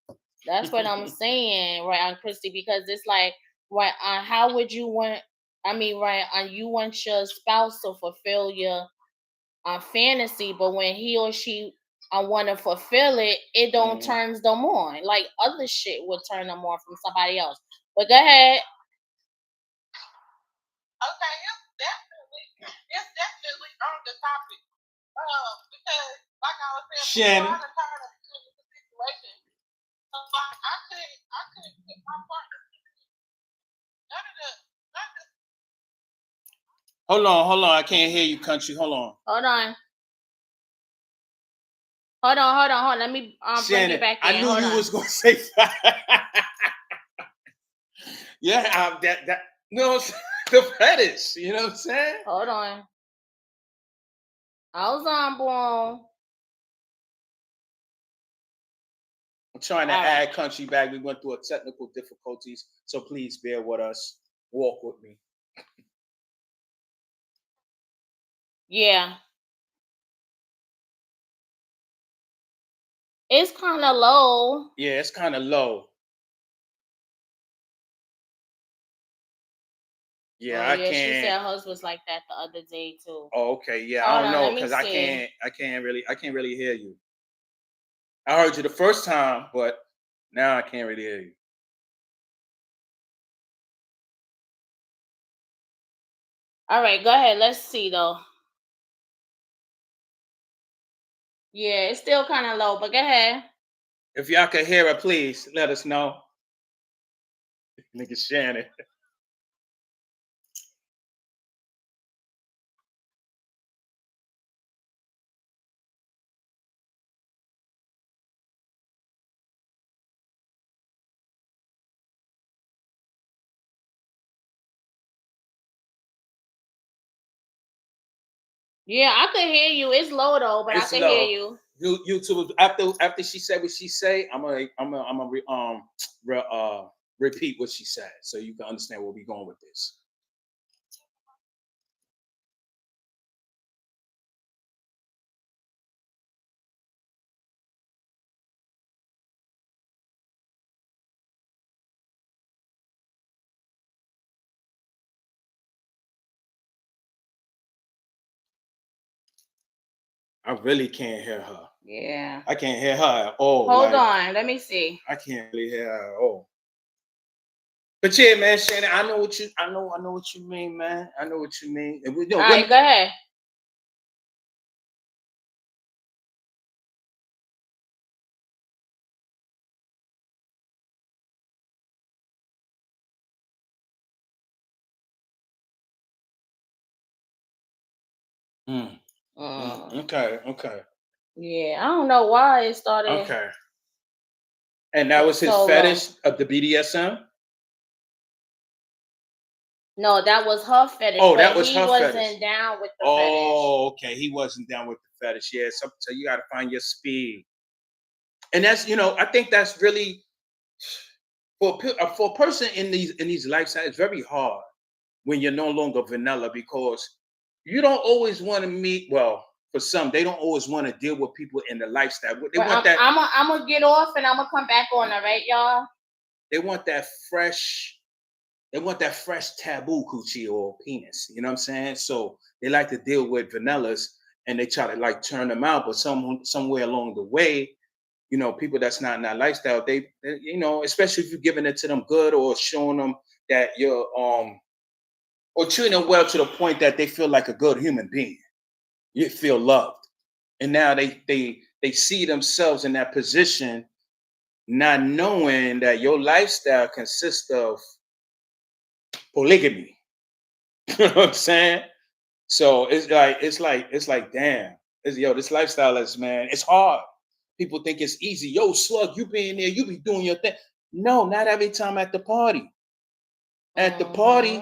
That's what I'm saying, right, on Christy, because it's like, right, how would you want? I mean, right, you want your spouse to fulfill your fantasy, but when he or she want to fulfill it, it don't turns them on. Like other shit would turn them on from somebody else. But go ahead. Okay, it's definitely on the topic. Because like I was saying, before, I done tired of the situation. So like I couldn't get my partner. Hold on. I can't hear you, country. Hold on. Hold on. Let me bring you back in. I knew you was gonna say yeah, that no, the fetish. You know what I'm saying? Hold on. I was on, boy. I'm trying to add country back. We went through a technical difficulties, so please bear with us. Walk with me. Yeah. It's kind of low. Yeah, it's kind of low. Yeah, I can't. She said hers was like that the other day too. Oh, okay. Yeah, I don't know because I can't really hear you. I heard you the first time, but now I can't really hear you. All right, go ahead. Let's see though. Yeah, it's still kind of low, but go ahead. If y'all can hear it, please let us know. Nigga Shannon. Yeah, I could hear you. It's low though, but I can hear you. YouTube after she said what she say, I'm gonna repeat what she said so you can understand where we're going with this. I really can't hear her. Yeah. I can't hear her at all. Hold on, let me see. I can't really hear her at all. But yeah, man, Shannon, I know what you mean, man. I know what you mean. All right, go ahead. Okay. Yeah, I don't know why it started. Okay. And that was his fetish of the BDSM? No, that was her fetish. Oh, that was her fetish. He wasn't down with the fetish. Oh, okay. He wasn't down with the fetish. Yeah, so you got to find your speed. And that's, I think that's really, for a person in these lifestyles, it's very hard when you're no longer vanilla because you don't always want to meet. Well, for some, they don't always want to deal with people in the lifestyle. They want that. I'm gonna get off and I'm gonna come back on. All right, y'all. They want that fresh. They want that fresh taboo coochie or penis. You know what I'm saying? So they like to deal with vanillas and they try to like turn them out, but somewhere along the way, you know, people that's not in that lifestyle, they you know, especially if you're giving it to them good or showing them that you're or treating them well to the point that they feel like a good human being. You feel loved. And now they see themselves in that position, not knowing that your lifestyle consists of polygamy. You know what I'm saying? So it's like damn, this lifestyle is, man, it's hard. People think it's easy. Yo, slug, you be in there, you be doing your thing. No, not every time at the party. At the party,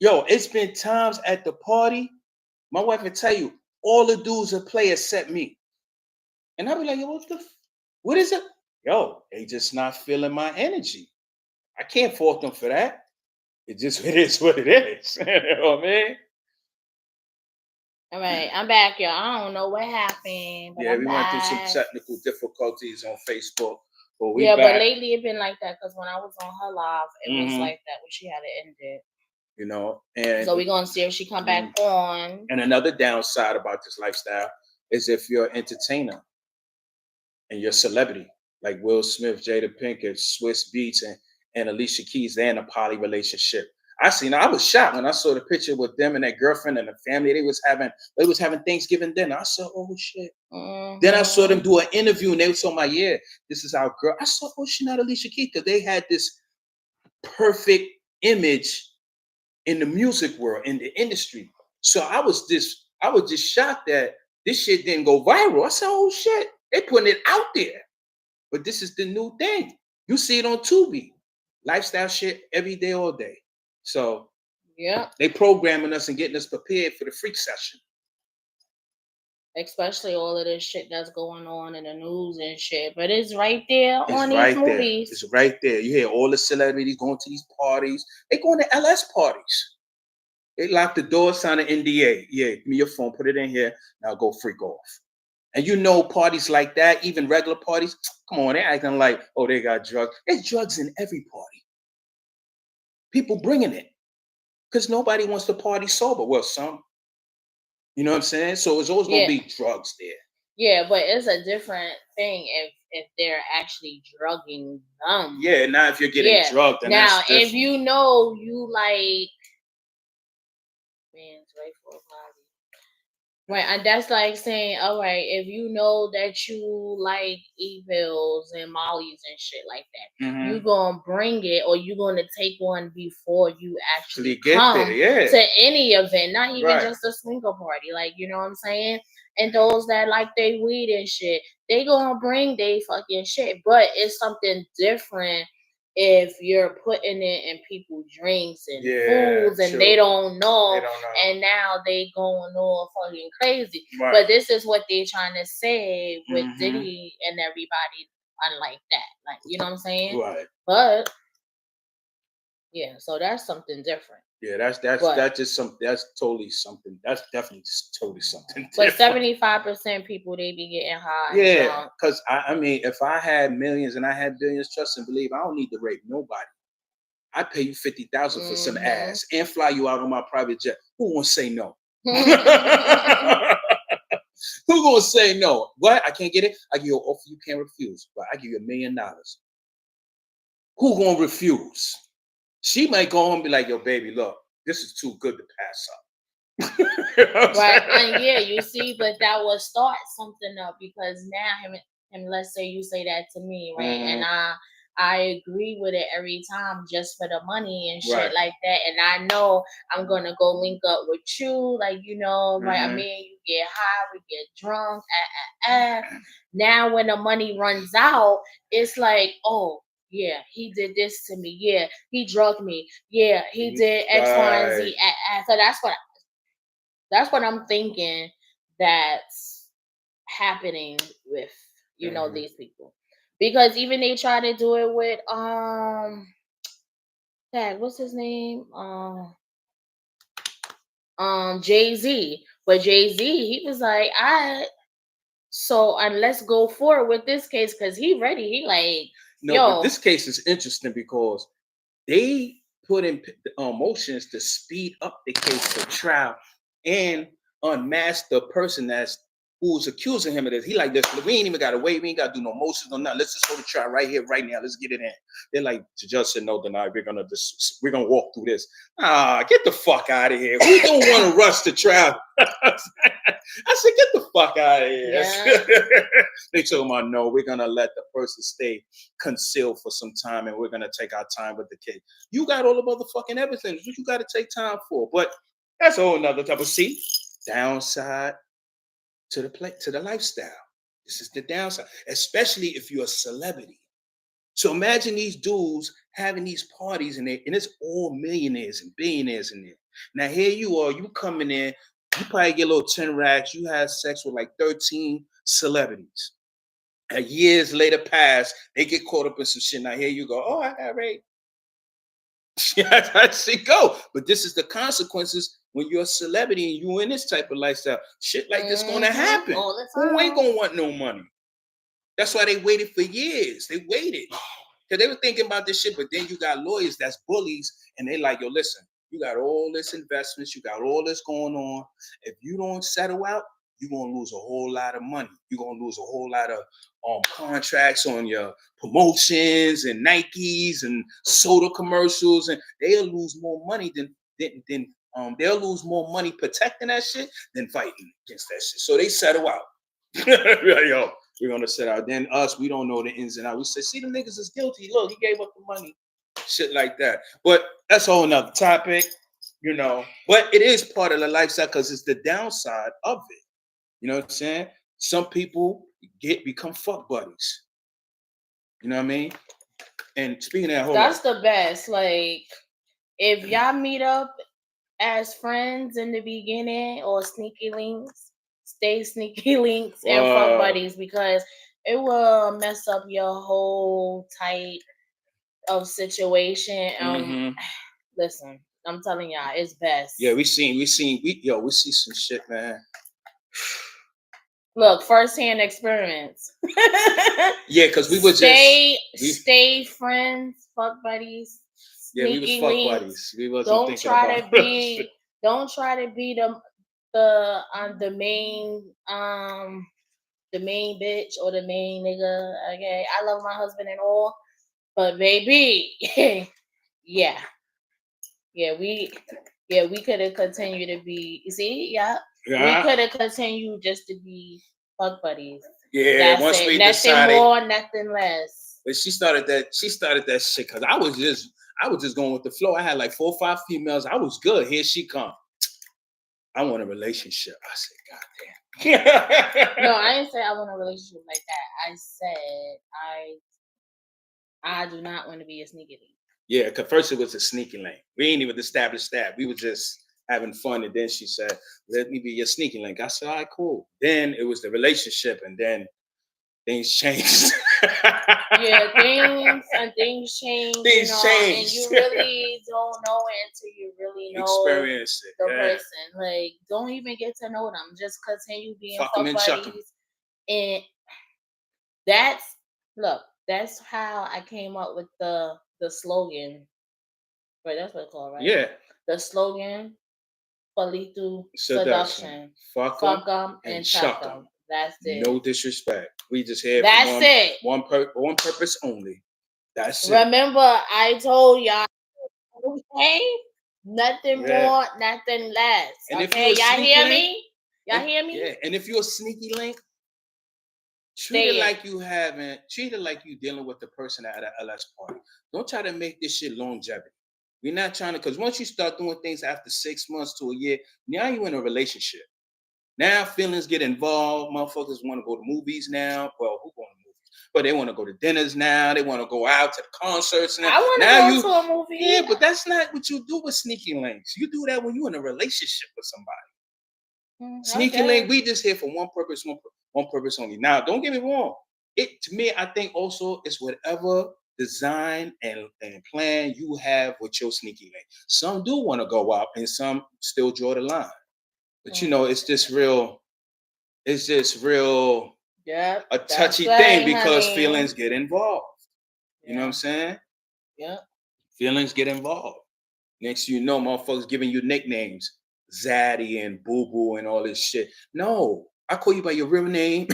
yo, it's been times at the party. My wife would tell you, all the dudes will play except me. And I'll be like, yo, what is it? Yo, they just not feeling my energy. I can't fault them for that. It is what it is. You know what I mean? All right, I'm back, y'all. I don't know what happened. Yeah, we went through some technical difficulties on Facebook. But but lately it's been like that because when I was on her live, it was like that when she had to end it. You know, and so we're gonna see if she come back on. And another downside about this lifestyle is if you're an entertainer and you're a celebrity, like Will Smith, Jada Pinkett, Swiss Beats, and Alicia Keys, they're in a poly relationship. I was shocked when I saw the picture with them and their girlfriend and the family. They was having Thanksgiving dinner. I said, oh shit. Then I saw them do an interview and they were talking about, yeah, this is our girl. I saw, oh, she's not Alicia Keys, because they had this perfect image in the music world, in the industry. So I was just shocked that this shit didn't go viral. I said, oh shit, they putting it out there. But this is the new thing. You see it on Tubi. Lifestyle shit every day, all day. So yeah, they programming us and getting us prepared for the freak session. Especially all of this shit that's going on in the news and shit. But it's right there on these movies. It's right there. You hear all the celebrities going to these parties. They going to LS parties. They lock the door, sign an NDA. Yeah, give me your phone, put it in here. Now go freak off. And you know, parties like that, even regular parties, come on, they're acting like, oh, they got drugs. There's drugs in every party. People bringing it. Because nobody wants to party sober. Well, some. You know what I'm saying? So it's always going to be drugs there. Yeah, but it's a different thing if they're actually drugging them. Yeah, now if you're getting drugged, then now that's if you know you like man's rightful body. Right, and that's like saying, all right, if you know that you like e-pills and mollies and shit like that, you gonna bring it or you gonna take one before you actually come to any event, not even just a swinger party, like, you know what I'm saying? And those that like they weed and shit, they gonna bring they fucking shit, but it's something different if you're putting it in people's drinks and foods and they don't know, and now they going all fucking crazy. Right. But this is what they're trying to say with Diddy and everybody, unlike that. Like, you know what I'm saying? Right. But yeah, so that's something different. Yeah, that's just something. That's totally something. That's definitely totally something different. But 75% people, they be getting high. Yeah, because I mean, if I had millions and I had billions, trust and believe, I don't need to rape nobody. I pay you $50,000 for some ass and fly you out on my private jet. Who gonna say no? Who gonna say no? What? I can't get it. I give you an offer you can't refuse, but I give you $1 million. Who gonna refuse? She might go home and be like, yo, baby, look, this is too good to pass up. You know right. And yeah, you see, but that will start something up because now him, let's say you say that to me, right? And I agree with it every time just for the money and shit like that. And I know I'm gonna go link up with you, like, you know, right? I mean, you get high, we get drunk, Now when the money runs out, it's like, oh, yeah, he did this to me. Yeah, he drugged me. Yeah, he did X, Y, and Z. So that's what I'm thinking that's happening with, you know, these people. Because even they try to do it with what's his name? Jay-Z. But Jay-Z, he was like, so and let's go forward with this case because he ready. He like, but this case is interesting because they put in motions to speed up the case for trial and unmask the person who's accusing him of this. He like this. We ain't even got to wait. We ain't got to do no motions or nothing. Let's just go to trial right here, right now. Let's get it in. They're like, the judge said, no, deny. We're gonna walk through this. Get the fuck out of here. We don't want to rush the trial. I said, get the fuck out of here. Yeah. They told him, no, we're gonna let the person stay concealed for some time, and we're gonna take our time with the case. You got all the motherfucking everything. What you got to take time for? But that's a whole nother type of downside to the lifestyle. This is the downside, especially if you're a celebrity. So imagine these dudes having these parties and it's all millionaires and billionaires in there. Now here you are, you coming in, you probably get a little 10 racks, you have sex with like 13 celebrities. And years later pass, they get caught up in some shit. Now here you go, oh, I got raped. Yeah, I say go. But this is the consequences when you're a celebrity and you in this type of lifestyle. Shit like this gonna happen. Who ain't gonna want no money? That's why they waited for years. They waited. Because they were thinking about this shit, but then you got lawyers that's bullies, and they like, yo, listen, you got all this investments, you got all this going on. If you don't settle out, you're going to lose a whole lot of money. You're going to lose a whole lot of contracts on your promotions and Nikes and soda commercials, and they'll lose more money than they'll lose more money protecting that shit than fighting against that shit. So they settle out. Yo, we're gonna set out. Then us, we don't know the ins and outs. We say, see, the niggas is guilty. Look, he gave up the money. Shit like that. But that's a whole nother topic, But it is part of the lifestyle because it's the downside of it. You know what I'm saying? Some people become fuck buddies. You know what I mean? And speaking of that, that's the best. Like, if y'all meet up as friends in the beginning or sneaky links, stay sneaky links and fuck buddies because it will mess up your whole type of situation. Listen, I'm telling y'all, it's best. Yeah, we see some shit, man. Look, first-hand experience. Yeah, because we would stay friends, fuck buddies. Yeah, we was fuck buddies. We wasn't don't thinking try about to be. Don't try to be the main bitch or the main nigga. Okay, I love my husband and all, but baby, yeah, we could have continued to be. You see, we could have continued just to be fuck buddies. Yeah, once we nothing decided, more, nothing less. But she started that shit because I was just going with the flow. I had like 4 or 5 females. I was good. Here she come. I want a relationship. I said, God damn. No, I didn't say I want a relationship like that. I said I do not want to be a sneaky link. Yeah, because first it was a sneaky link. We ain't even established that. We were just having fun. And then she said, let me be your sneaky link. I said, all right, cool. Then it was the relationship. And then things changed. Yeah, things change. Things change. And you really don't know it until you really know experience it, the person. Like, don't even get to know them. Just continue being fuck buddies. And that's how I came up with the slogan. Right, that's what it's called, right? Yeah. The slogan for lethal seduction. Fuck them and chuck them. That's it. No disrespect. We just here for one purpose only. That's it. Remember, I told y'all, okay? Nothing more, nothing less. And okay, y'all hear me? Y'all hear me? Yeah. And if you're a sneaky link, treat it like you dealing with the person at an LS party. Don't try to make this shit longevity. We're not trying to, because once you start doing things after 6 months to a year, now you're in a relationship. Now feelings get involved. Motherfuckers want to go to movies now. Well, who going to movies? But they want to go to dinners now. They want to go out to the concerts now. I want to go to a movie. Yeah, but that's not what you do with sneaky links. You do that when you're in a relationship with somebody. Sneaky link, we just here for one purpose only. Now, don't get me wrong. it to me, I think also it's whatever design and plan you have with your sneaky link. Some do want to go out and some still draw the line. But it's just real, yeah, a touchy thing because feelings get involved. You know what I'm saying? Yeah. Feelings get involved. Next you know, motherfuckers giving you nicknames. Zaddy and Boo Boo and all this shit. No, I call you by your real name.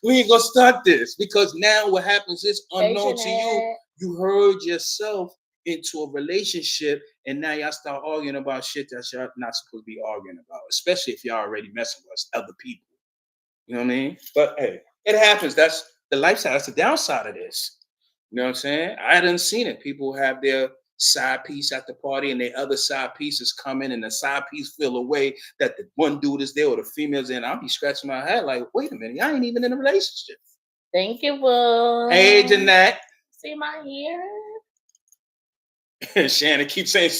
We ain't gonna start this because now what happens is unknown to you. You heard yourself into a relationship and now y'all start arguing about shit that y'all not supposed to be arguing about, especially if y'all already messing with other people. You know what I mean? But hey, it happens. That's the lifestyle. That's the downside of this. You know what I'm saying? I done seen it. People have their side piece at the party and their other side piece is coming and the side piece feel away that the one dude is there or the female's in. I'll be scratching my head like, wait a minute, I ain't even in a relationship. Thank you, Will. Hey, Jeanette. See my hair? Shannon keeps saying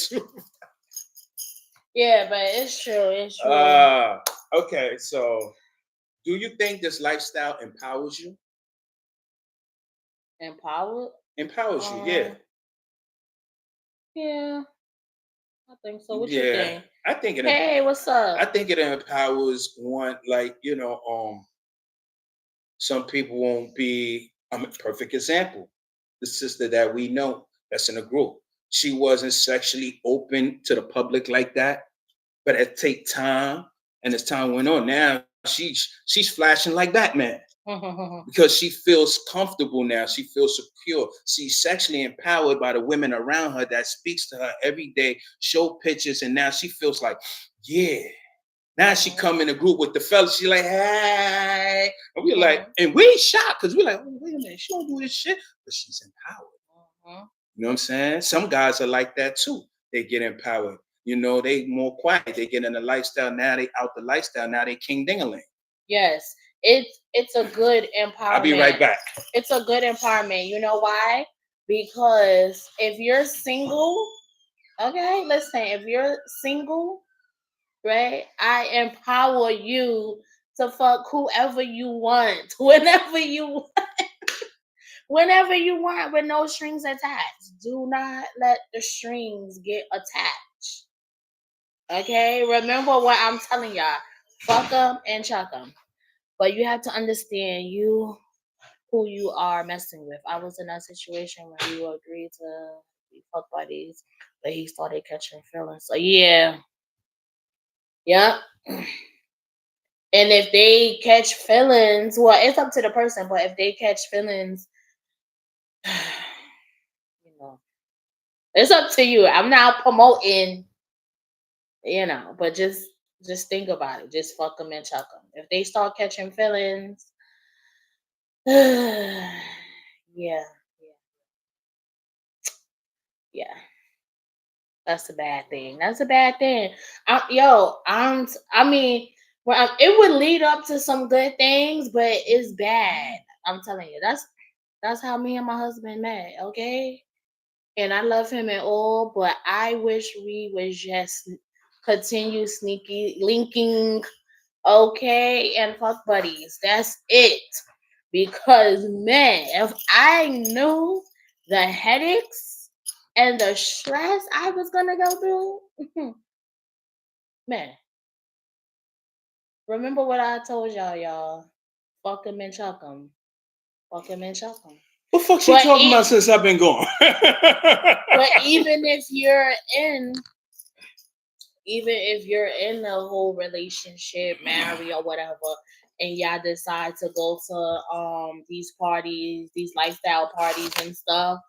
yeah, but it's true. It's true. Okay, so do you think this lifestyle empowers you? Empowers you, yeah. Yeah. I think so. What you think? I think it. Hey, what's up? I think it empowers one, like some people won't be. I'm a perfect example. The sister that we know that's in the group, she wasn't sexually open to the public like that, but it take time, and as time went on, now she's flashing like Batman. Because she feels comfortable now. She feels secure. She's sexually empowered by the women around her that speaks to her every day, show pictures, and now she feels like, yeah. Now she come in a group with the fellas. She like, hey. And we're like, and we shocked because we're like, oh, wait a minute, she don't do this shit. But she's empowered. You know what I'm saying? Some guys are like that too. They get empowered. They more quiet. They get in the lifestyle. Now they out the lifestyle. Now they king ding-a-ling. Yes. It's a good empowerment. I'll be right back. It's a good empowerment. You know why? Because if you're single, okay, listen, if you're single, right, I empower you to fuck whoever you want, whenever you want, with no strings attached. Do not let the strings get attached. Okay? Remember what I'm telling y'all. Fuck them and chuck them. But you have to understand who you are messing with. I was in that situation where you agreed to be fucked by these, but he started catching feelings. So yeah. Yep. And if they catch feelings, well, it's up to the person, but if they catch feelings, it's up to you. I'm not promoting, but just think about it. Just fuck them and chuck them. If they start catching feelings, yeah. That's a bad thing. It would lead up to some good things, but it's bad. I'm telling you, that's how me and my husband met. Okay, and I love him and all, but I wish we would just continue sneaky linking. Okay, and fuck buddies. That's it. Because man, if I knew the headaches and the stress I was gonna go through, man. Remember what I told y'all. Fuck them and chuck them. Fuck them and chuck them. What the fuck she talking about since I've been gone? But even if you're in the whole relationship, married or whatever, and y'all decide to go to these parties, these lifestyle parties and stuff,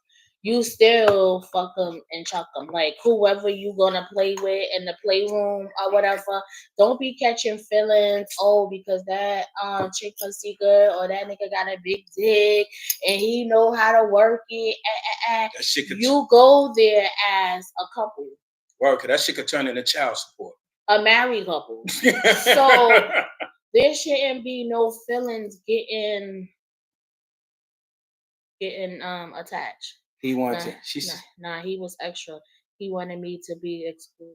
you still fuck them and chuck them. Like whoever you gonna play with in the playroom or whatever, don't be catching feelings. Oh, because that chick pussy good or that nigga got a big dick and he know how to work it. You go there as a couple. Well, cause that shit could turn into child support. A married couple. So there shouldn't be no feelings getting attached. He wanted he was extra. He wanted me to be exclusive.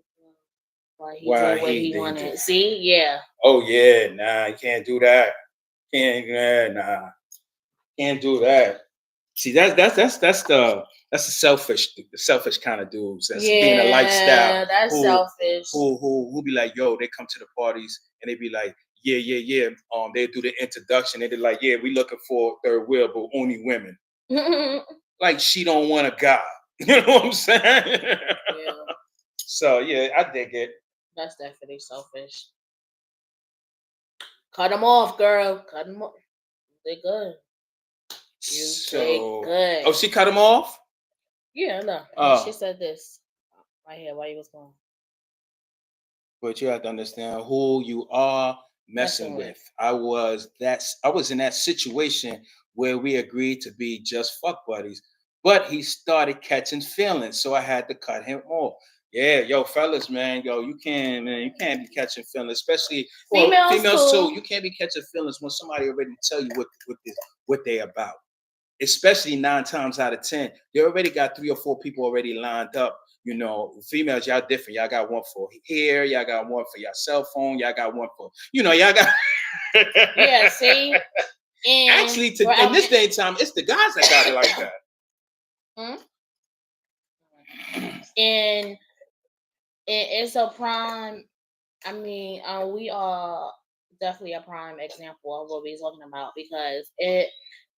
He did what he wanted. See? Yeah. Oh yeah, nah, you can't do that. Can't do that. See, that's the selfish kind of dudes that's being a lifestyle. That's selfish. Who be like, yo, they come to the parties and they be like, yeah. They do the introduction. They be like, yeah, we looking for third wheel, but only women. Like she don't want a guy. You know what I'm saying? Yeah. So yeah, I dig it. That's definitely selfish. Cut them off, girl. Cut them off. They good. Good. Oh, she cut him off? Yeah, no. She said this right here while you was going. But you have to understand who you are messing with. I was in that situation where we agreed to be just fuck buddies, but he started catching feelings, so I had to cut him off. Yeah, yo, fellas, man, you can't be catching feelings, especially females too. You can't be catching feelings when somebody already tell you what they about. Especially 9 times out of 10, they already got 3 or 4 people already lined up. You know, females, y'all different. Y'all got one for hair, y'all got one for your cell phone, y'all got one for, y'all got. Yeah, see. Actually, in this day and time, it's the guys that got it like that. And it's a prime. I mean, we are definitely a prime example of what we're talking about, because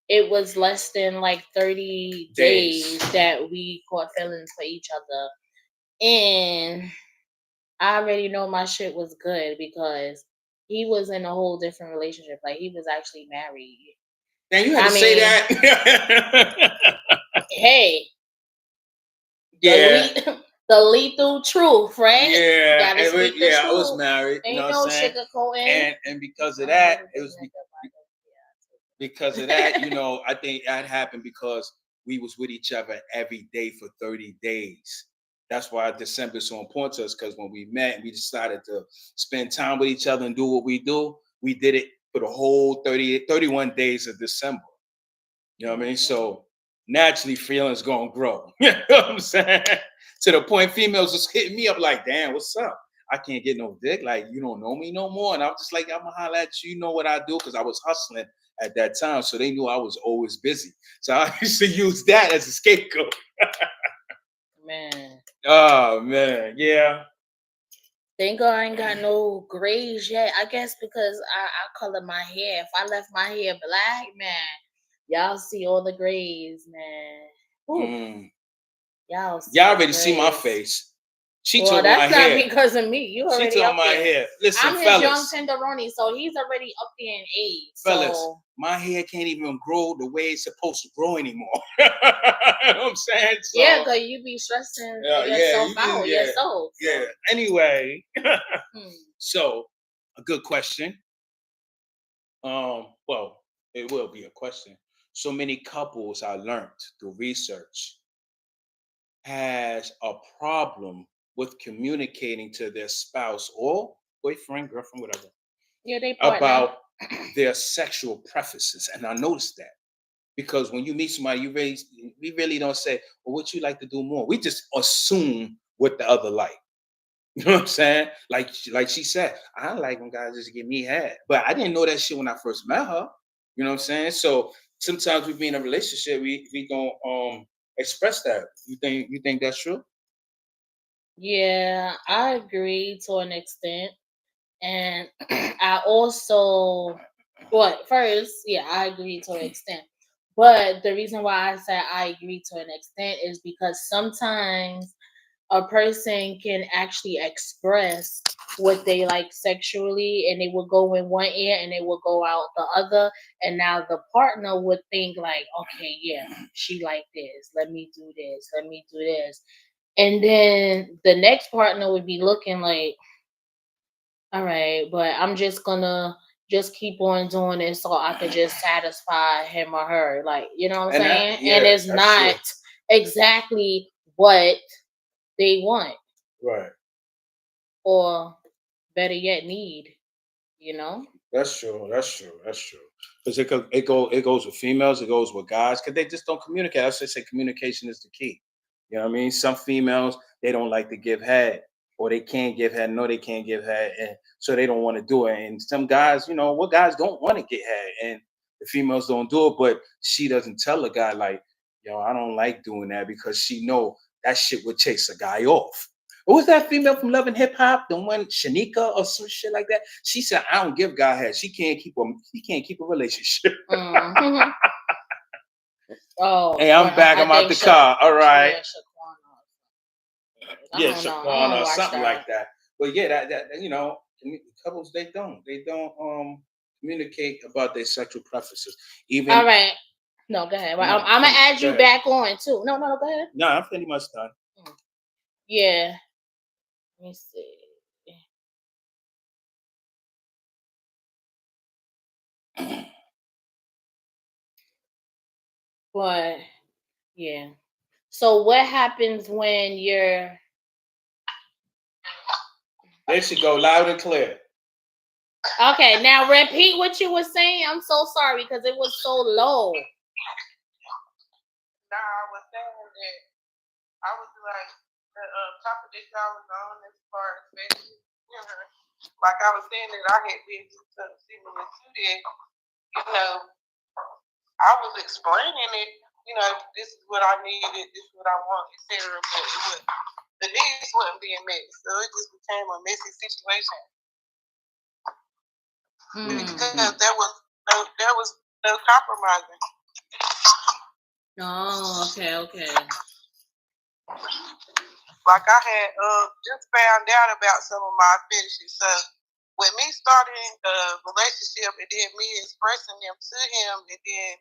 it was less than like 30 days that we caught feelings for each other. And I already know my shit was good because he was in a whole different relationship. Like, he was actually married. And you had to say that. Hey. Yeah. The lethal truth, right? Yeah. I was married. Ain't no sugarcoating. And because of that, it was because of that, I think that happened because we was with each other every day for 30 days. That's why December is so important to us, because when we met and we decided to spend time with each other and do what we do, we did it for the whole 31 days of December. You know what I mean? So naturally feelings gonna grow. You know what I'm saying? To the point females was hitting me up like, damn, what's up? I can't get no dick. Like, you don't know me no more. And I was just like, I'm gonna holler at you. You know what I do? Because I was hustling at that time. So they knew I was always busy. So I used to use that as a scapegoat. Man. Oh, man. Yeah. Thank God I ain't got no grays yet. I guess because I color my hair. If I left my hair black, man, y'all see all the grays, man. Y'all already see my face. She took my hair. That's not because of me. You already up my there. Hair. Listen, I'm his young tenderoni, so he's already up there in age. Fellas, so. My hair can't even grow the way it's supposed to grow anymore. You know what I'm saying? So, yeah, because you be stressing yourself out. Yourself. Yeah. Anyway, so a good question. Well, it will be a question. So many couples I learned through research has a problem with communicating to their spouse or boyfriend, girlfriend, whatever, about their sexual preferences. And I noticed that because when you meet somebody, we really don't say, well, what you like to do more? We just assume what the other like. You know what I'm saying? Like she said, I like when guys just give me head. But I didn't know that shit when I first met her. You know what I'm saying? So sometimes we be in a relationship, we don't express that. You think that's true? Yeah, I agree to an extent. And I also, first, I agree to an extent. But the reason why I said I agree to an extent is because sometimes a person can actually express what they like sexually, and they will go in one ear and they will go out the other. And now the partner would think like, okay, yeah, she like this. Let me do this. Let me do this. And then the next partner would be looking like, all right, but I'm just gonna just keep on doing it so I could just satisfy him or her. Like, you know what I'm saying? And it's not exactly what they want. Right. Or better yet, need. You know? That's true. Because it goes with females, it goes with guys, because they just don't communicate. I should say communication is the key. You know what I mean? Some females, they don't like to give head. or they can't give head. No, they can't give head, and so they don't want to do it. And some guys, what guys don't want to get head, and the females don't do it, but she doesn't tell the guy like, yo, I don't like doing that because she know that shit would chase a guy off. What was that female from Love and Hip Hop? The one Shanika or some shit like that. She said, "I don't give guy head. She can't keep a relationship." Mm-hmm. Oh, hey, I'm back. I'm out the car. All right. Yeah, Shaquana or something like that. But yeah, that couples they don't communicate about their sexual preferences. Even all right. No, go ahead. Well, I'm gonna add you back on too. No, go ahead. No, I'm pretty much done. Yeah. Let me see. But yeah. So what happens when you're? There she go, loud and clear. Okay, now repeat what you were saying. I'm so sorry because it was so low. Nah, I was saying that I was like the topic that y'all was on as far as fetish. Like I was saying that I had been through something similar to that. I was explaining it. This is what I needed. This is what I want, etc. But the needs wasn't being met, so it just became a messy situation. Because there was no compromising. Oh, okay. Like I had just found out about some of my fetishes. So with me starting a relationship and then me expressing them to him, and then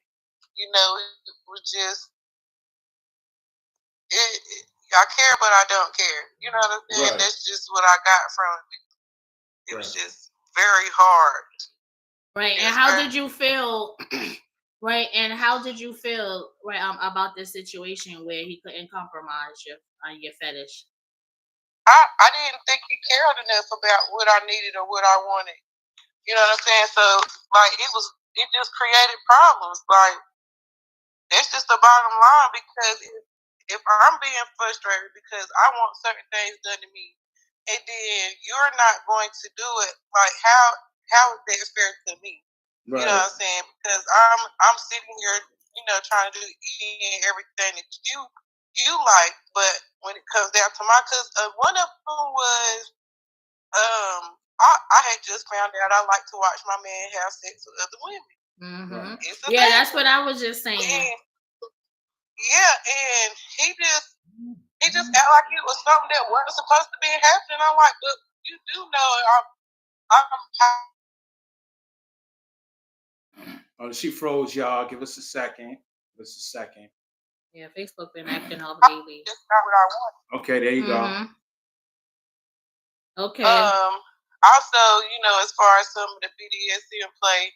it was just I care, but I don't care. You know what I'm saying? Right. That's just what I got from it. It was just very hard. Right. And how did you feel? Right. And how did you feel? Right. About this situation where he couldn't compromise your fetish. I didn't think he cared enough about what I needed or what I wanted. You know what I'm saying? So like it just created problems. Like that's just the bottom line, because if I'm being frustrated because I want certain things done to me, and then you're not going to do it, like how is that fair to me? Right. You know what I'm saying? Because I'm sitting here, trying to do everything that you like, but when it comes down to because one of them was I had just found out I like to watch my man have sex with other women. Mm-hmm. Yeah, that's what I was just saying. And he just act like it was something that wasn't supposed to be happening. I'm like, but you do know Oh, she froze, y'all. Give us a second. Yeah, Facebook been acting up lately. That's not what I want. Okay, there you go. Okay. Also, as far as some of the BDSM play,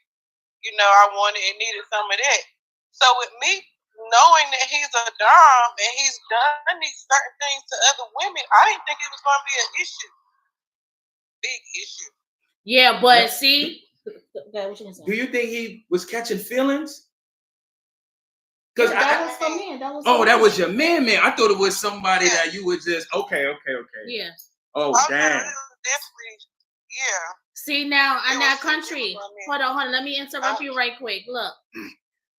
I wanted and needed some of that. So with me knowing that he's a dom and he's done these certain things to other women, I didn't think it was going to be an issue. Big issue. Yeah, but see. Do you think he was catching feelings? Because that was for me. That was your man. I thought it was somebody that you would just okay. Yeah. Oh damn. Definitely. Yeah. See now, in that country. Hold on. Let me interrupt you right quick. Look,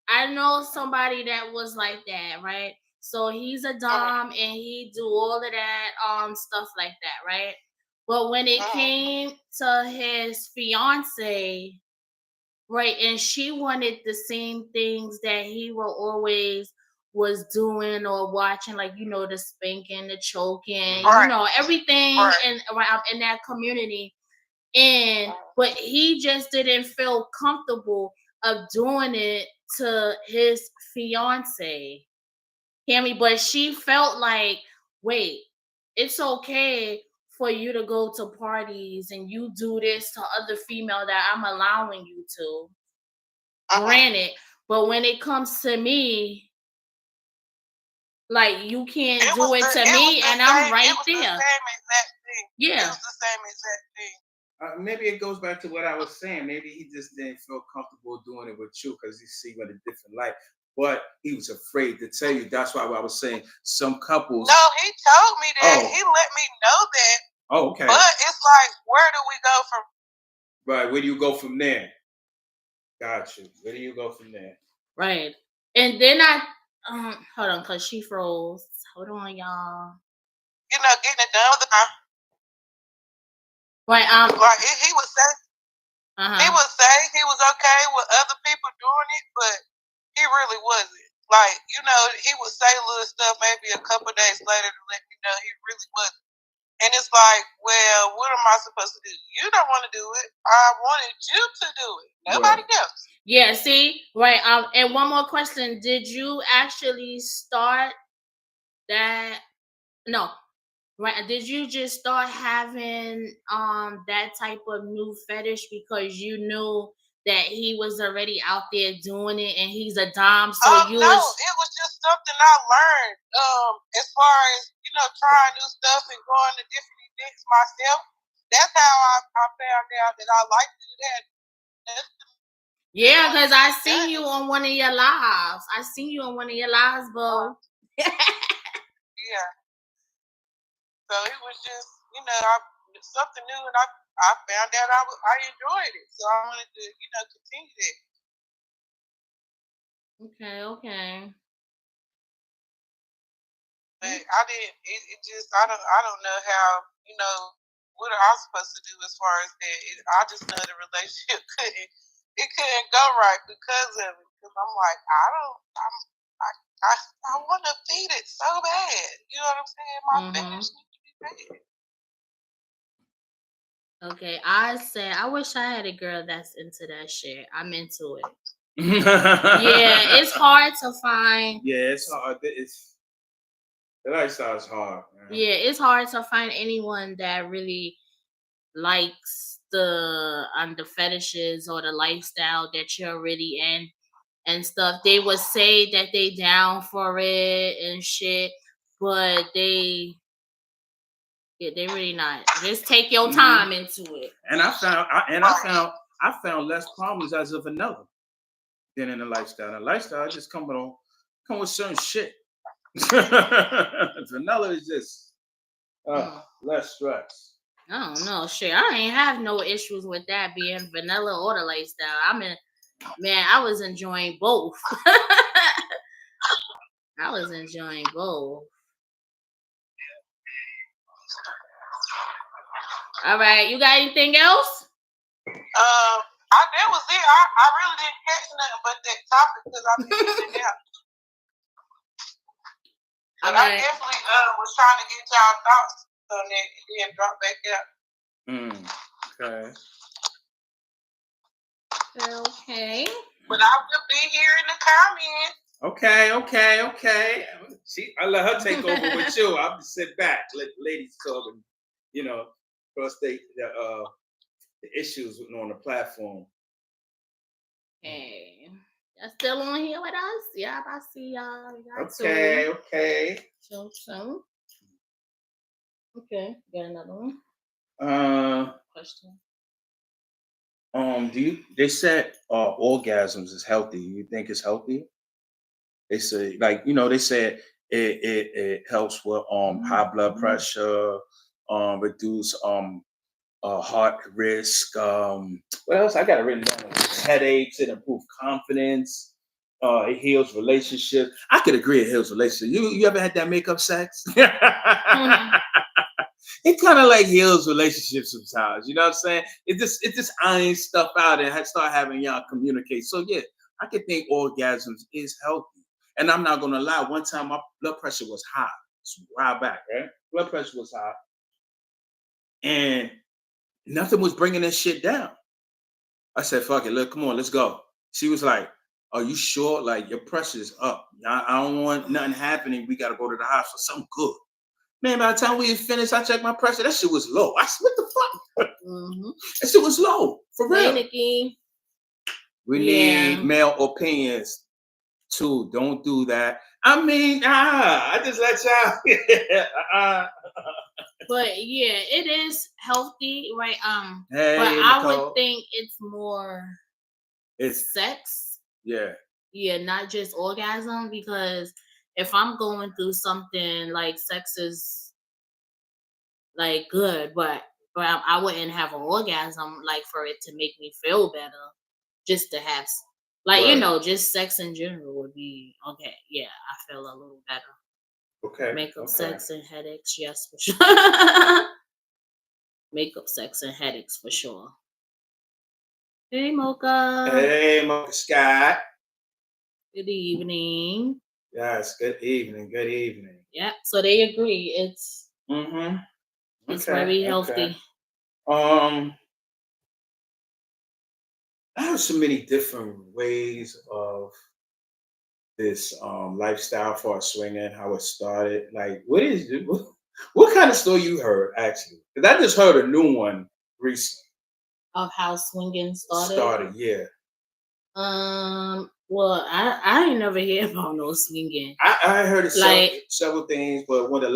I know somebody that was like that, right? So he's a dom and he do all of that stuff like that, right? But when it came to his fiance, right, and she wanted the same things that he was doing or watching, like the spanking, the choking, everything in that community. And but he just didn't feel comfortable of doing it to his fiance. Hear me? But she felt like, wait, it's okay for you to go to parties and you do this to other female that I'm allowing you to. Granted, but when it comes to me, like you can't do it to me, and I'm right there. The same exact thing. Yeah, it was the same exact thing. Maybe it goes back to what I was saying. Maybe he just didn't feel comfortable doing it with you because he see you in a different light. But he was afraid to tell you. That's why I was saying some couples. No, he told me that. He let me know that. Oh, okay. But it's like, where do we go from? Right, where do you go from there? Got you. Where do you go from there? Right. And then hold on, cause she froze. Hold on, y'all. You know, getting it done with the right. Like he would say, he would say he was okay with other people doing it, but he really wasn't. Like, you know, he would say little stuff maybe a couple days later to let me know he really wasn't. And it's like, well, what am I supposed to do? You don't want to do it. I wanted you to do it. Nobody else. Yeah, see? Right. And one more question. Did you actually start that? No. Right. Did you just start having that type of new fetish because you knew that he was already out there doing it and he's a dom? So no, it was just something I learned. As far as, you know, trying new stuff and going to different events myself. That's how I found out that I like to do that. Yeah, because I seen you on one of your lives. Bro. Yeah. So it was just, you know, something new, and I found out I enjoyed it. So I wanted to, you know, continue that. Okay. But I didn't. It just I don't know how, you know, what am I supposed to do as far as that. I just know the relationship couldn't go right because of it. Because I'm like, I want to feed it so bad. You know what I'm saying? My fetish needs to be bad. Okay, I wish I had a girl that's into that shit. I'm into it. Yeah, it's hard to find. Yeah, it's hard. The lifestyle is hard, man. Yeah, it's hard to find anyone that really likes the fetishes or the lifestyle that you're really in and stuff. They would say that they down for it and shit, but they really not. Just take your time into it. And I found less problems as a vanilla than in the lifestyle. The lifestyle just come with certain shit. Vanilla is just less stress. I don't know. Shit, I ain't have no issues with that being vanilla or the lifestyle. I was enjoying both. I was enjoying both. All right, you got anything else? That was it. I really didn't catch nothing but that topic because I've been in out. But I definitely was trying to get y'all thoughts on that and then drop back out. Okay. But I will be here in the comments. Okay. I let her take over with you. I'll just sit back, let the ladies talk, and, you know, cross the issues on the platform. Okay. Y'all still on here with us? Yeah, I see y'all. Okay. So. Okay. Got another one? Question. They said orgasms is healthy. You think it's healthy? They say, like, you know, they said it helps with high blood pressure, reduce heart risk. What else? I got it written down. Headaches. It improves confidence. It heals relationships. I could agree it heals relationships. You ever had that makeup sex? It kind of like heals relationships sometimes. You know what I'm saying? It just irons stuff out and start having y'all communicate. So yeah, I could think orgasms is healthy. And I'm not gonna lie. One time my blood pressure was high. It's a while back, right? Blood pressure was high, and nothing was bringing this shit down. I said, "Fuck it, look, come on, let's go." She was like, "Are you sure? Like your pressure is up. I don't want nothing happening. We gotta go to the hospital. Something good." Man, by the time we finished, I checked my pressure. That shit was low. I said, "What the fuck?" That shit was low for real. We need male opinions too. Don't do that. I mean, I just let y'all. But yeah, it is healthy, right? Hey, but I would think it's more sex. Yeah. Yeah, not just orgasm, because if I'm going through something, like sex is like good, but I wouldn't have an orgasm like for it to make me feel better. Just to have, like, you know, just sex in general would be okay. Yeah, I feel a little better. Okay. Makeup, sex, and headaches. Yes, for sure. Makeup, sex, and headaches for sure. Hey, Mocha. Hey, Mocha Scott. Good evening. Yes, good evening. Good evening. Yeah, so they agree. It's it's very healthy. I have so many different ways of this lifestyle for swinging, how it started. Like, what kind of story you heard actually? Because I just heard a new one recently. Of how swinging Started, yeah. Well, I ain't never hear about no swinging. I heard of several things, but the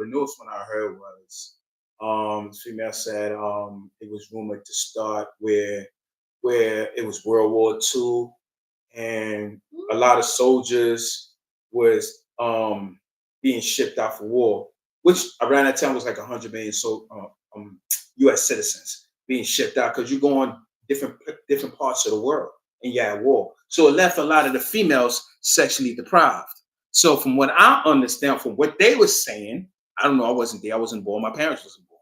newest one I heard was, this female said it was rumored to start where it was World War II, and a lot of soldiers was being shipped out for war, which around that time was like 100 million U.S. citizens being shipped out because you go on different parts of the world and you're at war. So it left a lot of the females sexually deprived. So from what I understand, from what they were saying, I don't know, I wasn't there, I wasn't born, my parents wasn't born.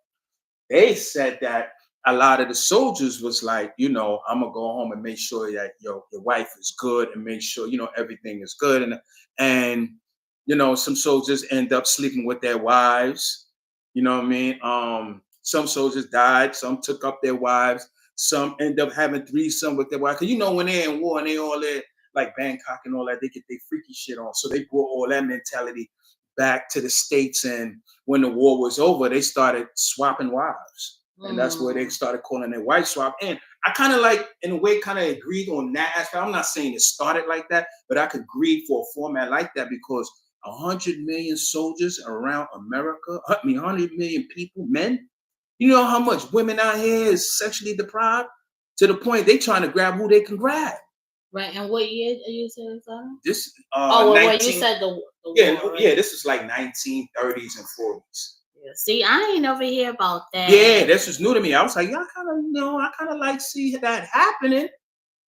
They said that a lot of the soldiers was like, I'm gonna go home and make sure that your wife is good and make sure everything is good, and some soldiers end up sleeping with their wives. You know what I mean? Some soldiers died, some took up their wives, some end up having threesome with their wife. Cause when they're in war and they all there like Bangkok and all that, they get their freaky shit on. So they brought all that mentality back to the States, and when the war was over, they started swapping wives. And that's where they started calling it white swap. And I kind of in a way, kind of agreed on that aspect. I'm not saying it started like that, but I could agree for a format like that because 100 million soldiers around America, 100 million people, men. You know how much women out here is sexually deprived to the point they trying to grab who they can grab. Right, and what year you said that? This 19, you said the war, right? This is like 1930s and 40s. Yeah. See, I ain't never hear about that. Yeah, this was new to me. I was like, I kind of like see that happening.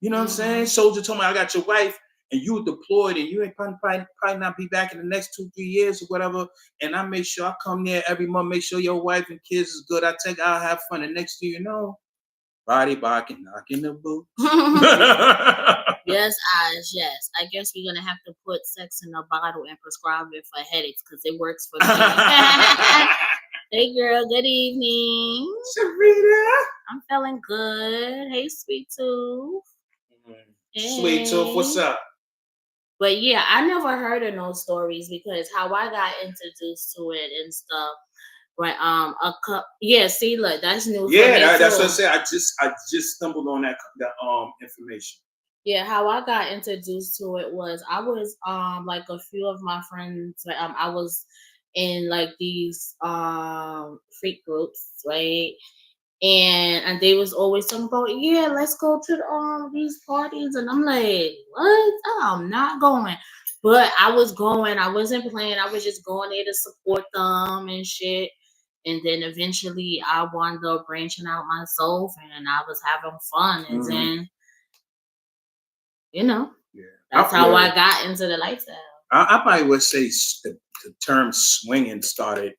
You know what I'm saying? Soldier told me, I got your wife and you deployed and you ain't probably not be back in the next 2-3 years or whatever. And I make sure I come there every month, make sure your wife and kids is good. I'll have fun. And next thing you know, body barking, knocking the boots. Yes, yes. I guess we're gonna have to put sex in a bottle and prescribe it for headaches because it works for me. Hey girl, good evening. Sarita. I'm feeling good. Hey, Sweet Tooth. Hey. Sweet Tooth, what's up? But yeah, I never heard of no stories because how I got introduced to it and stuff. Right, see, look, that's new. Yeah, that's what I said. I just stumbled on that information. Yeah, how I got introduced to it was I was like a few of my friends. I was in like these freak groups, right? And they was always talking about, yeah, let's go to these parties, and I'm like, what? I'm not going. But I was going. I wasn't playing. I was just going there to support them and shit. And then eventually I wound up branching out myself and I was having fun. And then, that's how I got into the lifestyle. I probably would say the term swinging started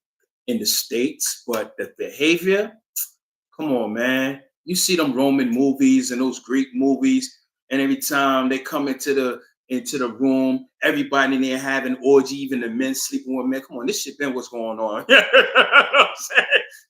in the States, but the behavior, come on, man. You see them Roman movies and those Greek movies, and every time they come into the room, everybody in there having orgy, even the men sleeping with men. Come on, this shit been what's going on.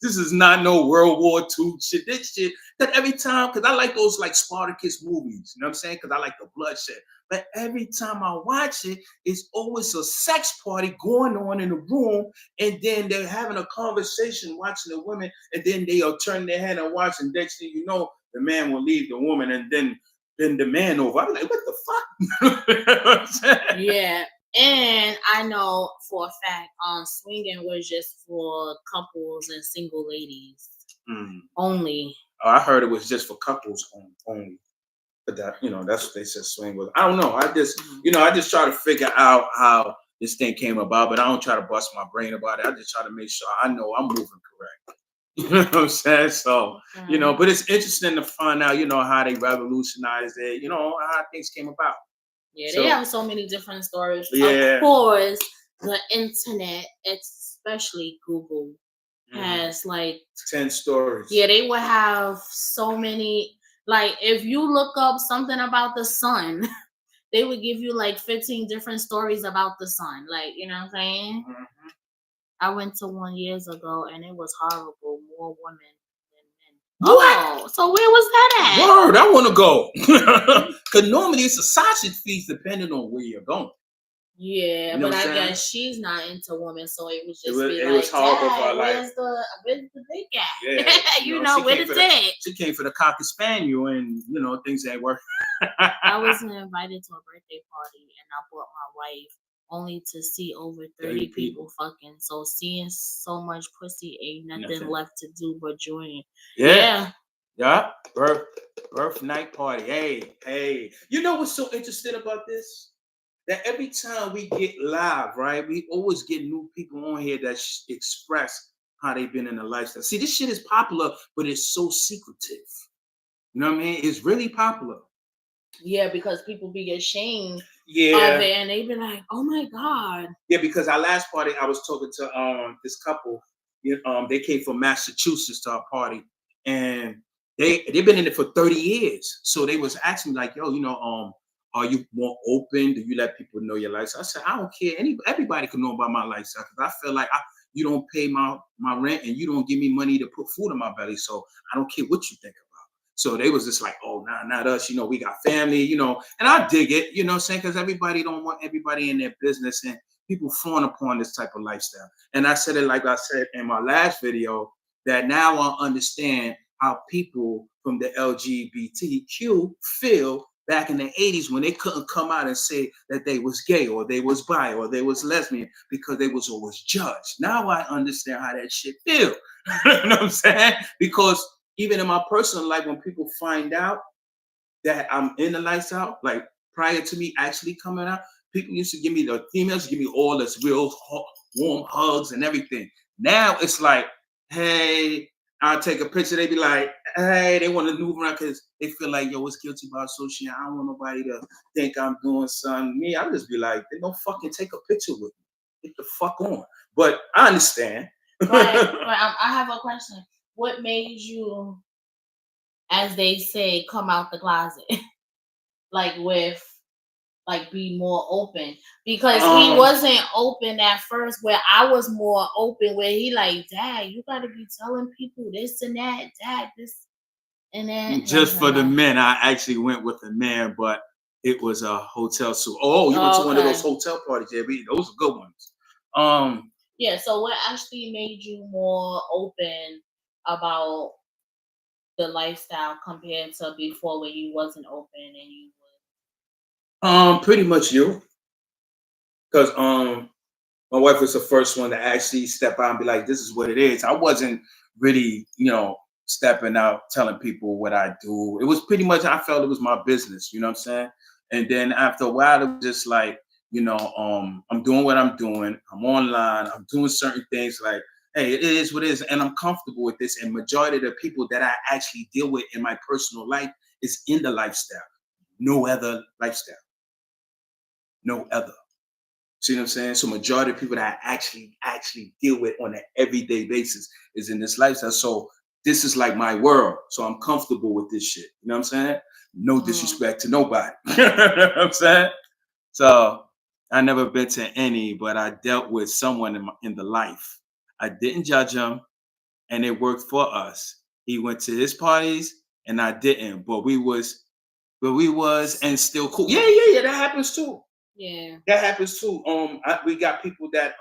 This is not no World War II shit. This shit, that every time, because I like those like Spartacus movies, you know what I'm saying? Because I like the bloodshed. But every time I watch it, it's always a sex party going on in the room, and then they're having a conversation watching the women, and then they'll turn their head and watch, and next thing you know, the man will leave the woman, and then the man over. I'm like, what the fuck? Yeah. And I know for a fact, swinging was just for couples and single ladies only. Oh, I heard it was just for couples only. But that, that's what they said swing was. I don't know. I just, I just try to figure out how this thing came about, but I don't try to bust my brain about it. I just try to make sure I know I'm moving correct. You know what I'm saying? So, but it's interesting to find out, how they revolutionized it, how things came about. Yeah, they have so many different stories. Yeah. Of course, the internet, especially Google, has like 10 stories. Yeah, they would have so many. Like, if you look up something about the sun, they would give you like 15 different stories about the sun. Like, you know what I'm saying? Mm-hmm. I went to one years ago and it was horrible. More women than men. What? Oh, so where was that at? Word, I want to go. Because normally it's a sausage feast depending on where you're going. Yeah, but I guess she's not into women, so it was just it was horrible for her life. Where's the dick at? Yeah, where the dick? She came for the cocker spaniel, and things ain't work. I was invited to a birthday party, and I brought my wife only to see over 30 people fucking. So seeing so much pussy ain't nothing left to do but join. Yeah. Birth night party. Hey. You know what's so interesting about this? That every time we get live, right, we always get new people on here that express how they've been in the lifestyle. See, this shit is popular, but it's so secretive. You know what I mean? It's really popular. Yeah, because people be ashamed of it, and they be like, "Oh my god." Yeah, because our last party, I was talking to this couple. They came from Massachusetts to our party, and they've been in it for 30 years. So they was asking me like, "Yo, are you more open? Do you let people know your lifestyle?" I said, "I don't care. Everybody can know about my lifestyle because I feel like you don't pay my rent and you don't give me money to put food in my belly. So I don't care what you think about." So they was just like, "Oh, nah, not us. We got family, and I dig it, what I'm saying? Because everybody don't want everybody in their business and people fawn upon this type of lifestyle." And I said it like I said in my last video, that now I understand how people from the LGBTQ feel back in the 80s when they couldn't come out and say that they was gay or they was bi or they was lesbian because they was always judged. Now I understand how that shit feel. You know what I'm saying? Because even in my personal life, when people find out that I'm in the lifestyle, like prior to me actually coming out, people used to give me, the females give me all this real warm hugs and everything. Now it's like, hey, I'll take a picture. They be like, hey, they want to move around because they feel like, yo, it's guilty by association. I don't want nobody to think I'm doing something. Me, I just be like, they don't fucking take a picture with me. Get the fuck on. But I understand. I have a question. What made you, as they say, come out the closet? Be more open, because he wasn't open at first, where I was more open, where he like, "Dad, you gotta be telling people this and that, Dad, this and that." Just for the men, I actually went with a man, but it was a hotel suite. Oh, you went to one of those hotel parties, yeah, those are good ones. Yeah, so what actually made you more open about the lifestyle compared to before, where you wasn't open and you pretty much you. Because my wife was the first one to actually step out and be like, this is what it is. I wasn't really, stepping out, telling people what I do. It was pretty much, I felt it was my business, you know what I'm saying? And then after a while, it was just like, I'm doing what I'm doing. I'm online. I'm doing certain things like, hey, it is what it is. And I'm comfortable with this. And majority of the people that I actually deal with in my personal life is in the lifestyle. No other lifestyle. No other. See what I'm saying? So majority of people that I actually deal with on an everyday basis is in this lifestyle. So this is like my world. So I'm comfortable with this shit. You know what I'm saying? No disrespect to nobody. You know what I'm saying? So I never been to any, but I dealt with someone in the life. I didn't judge him, and it worked for us. He went to his parties, and I didn't. But we was and still cool. Yeah. That happens too. Yeah, that happens too. We got people that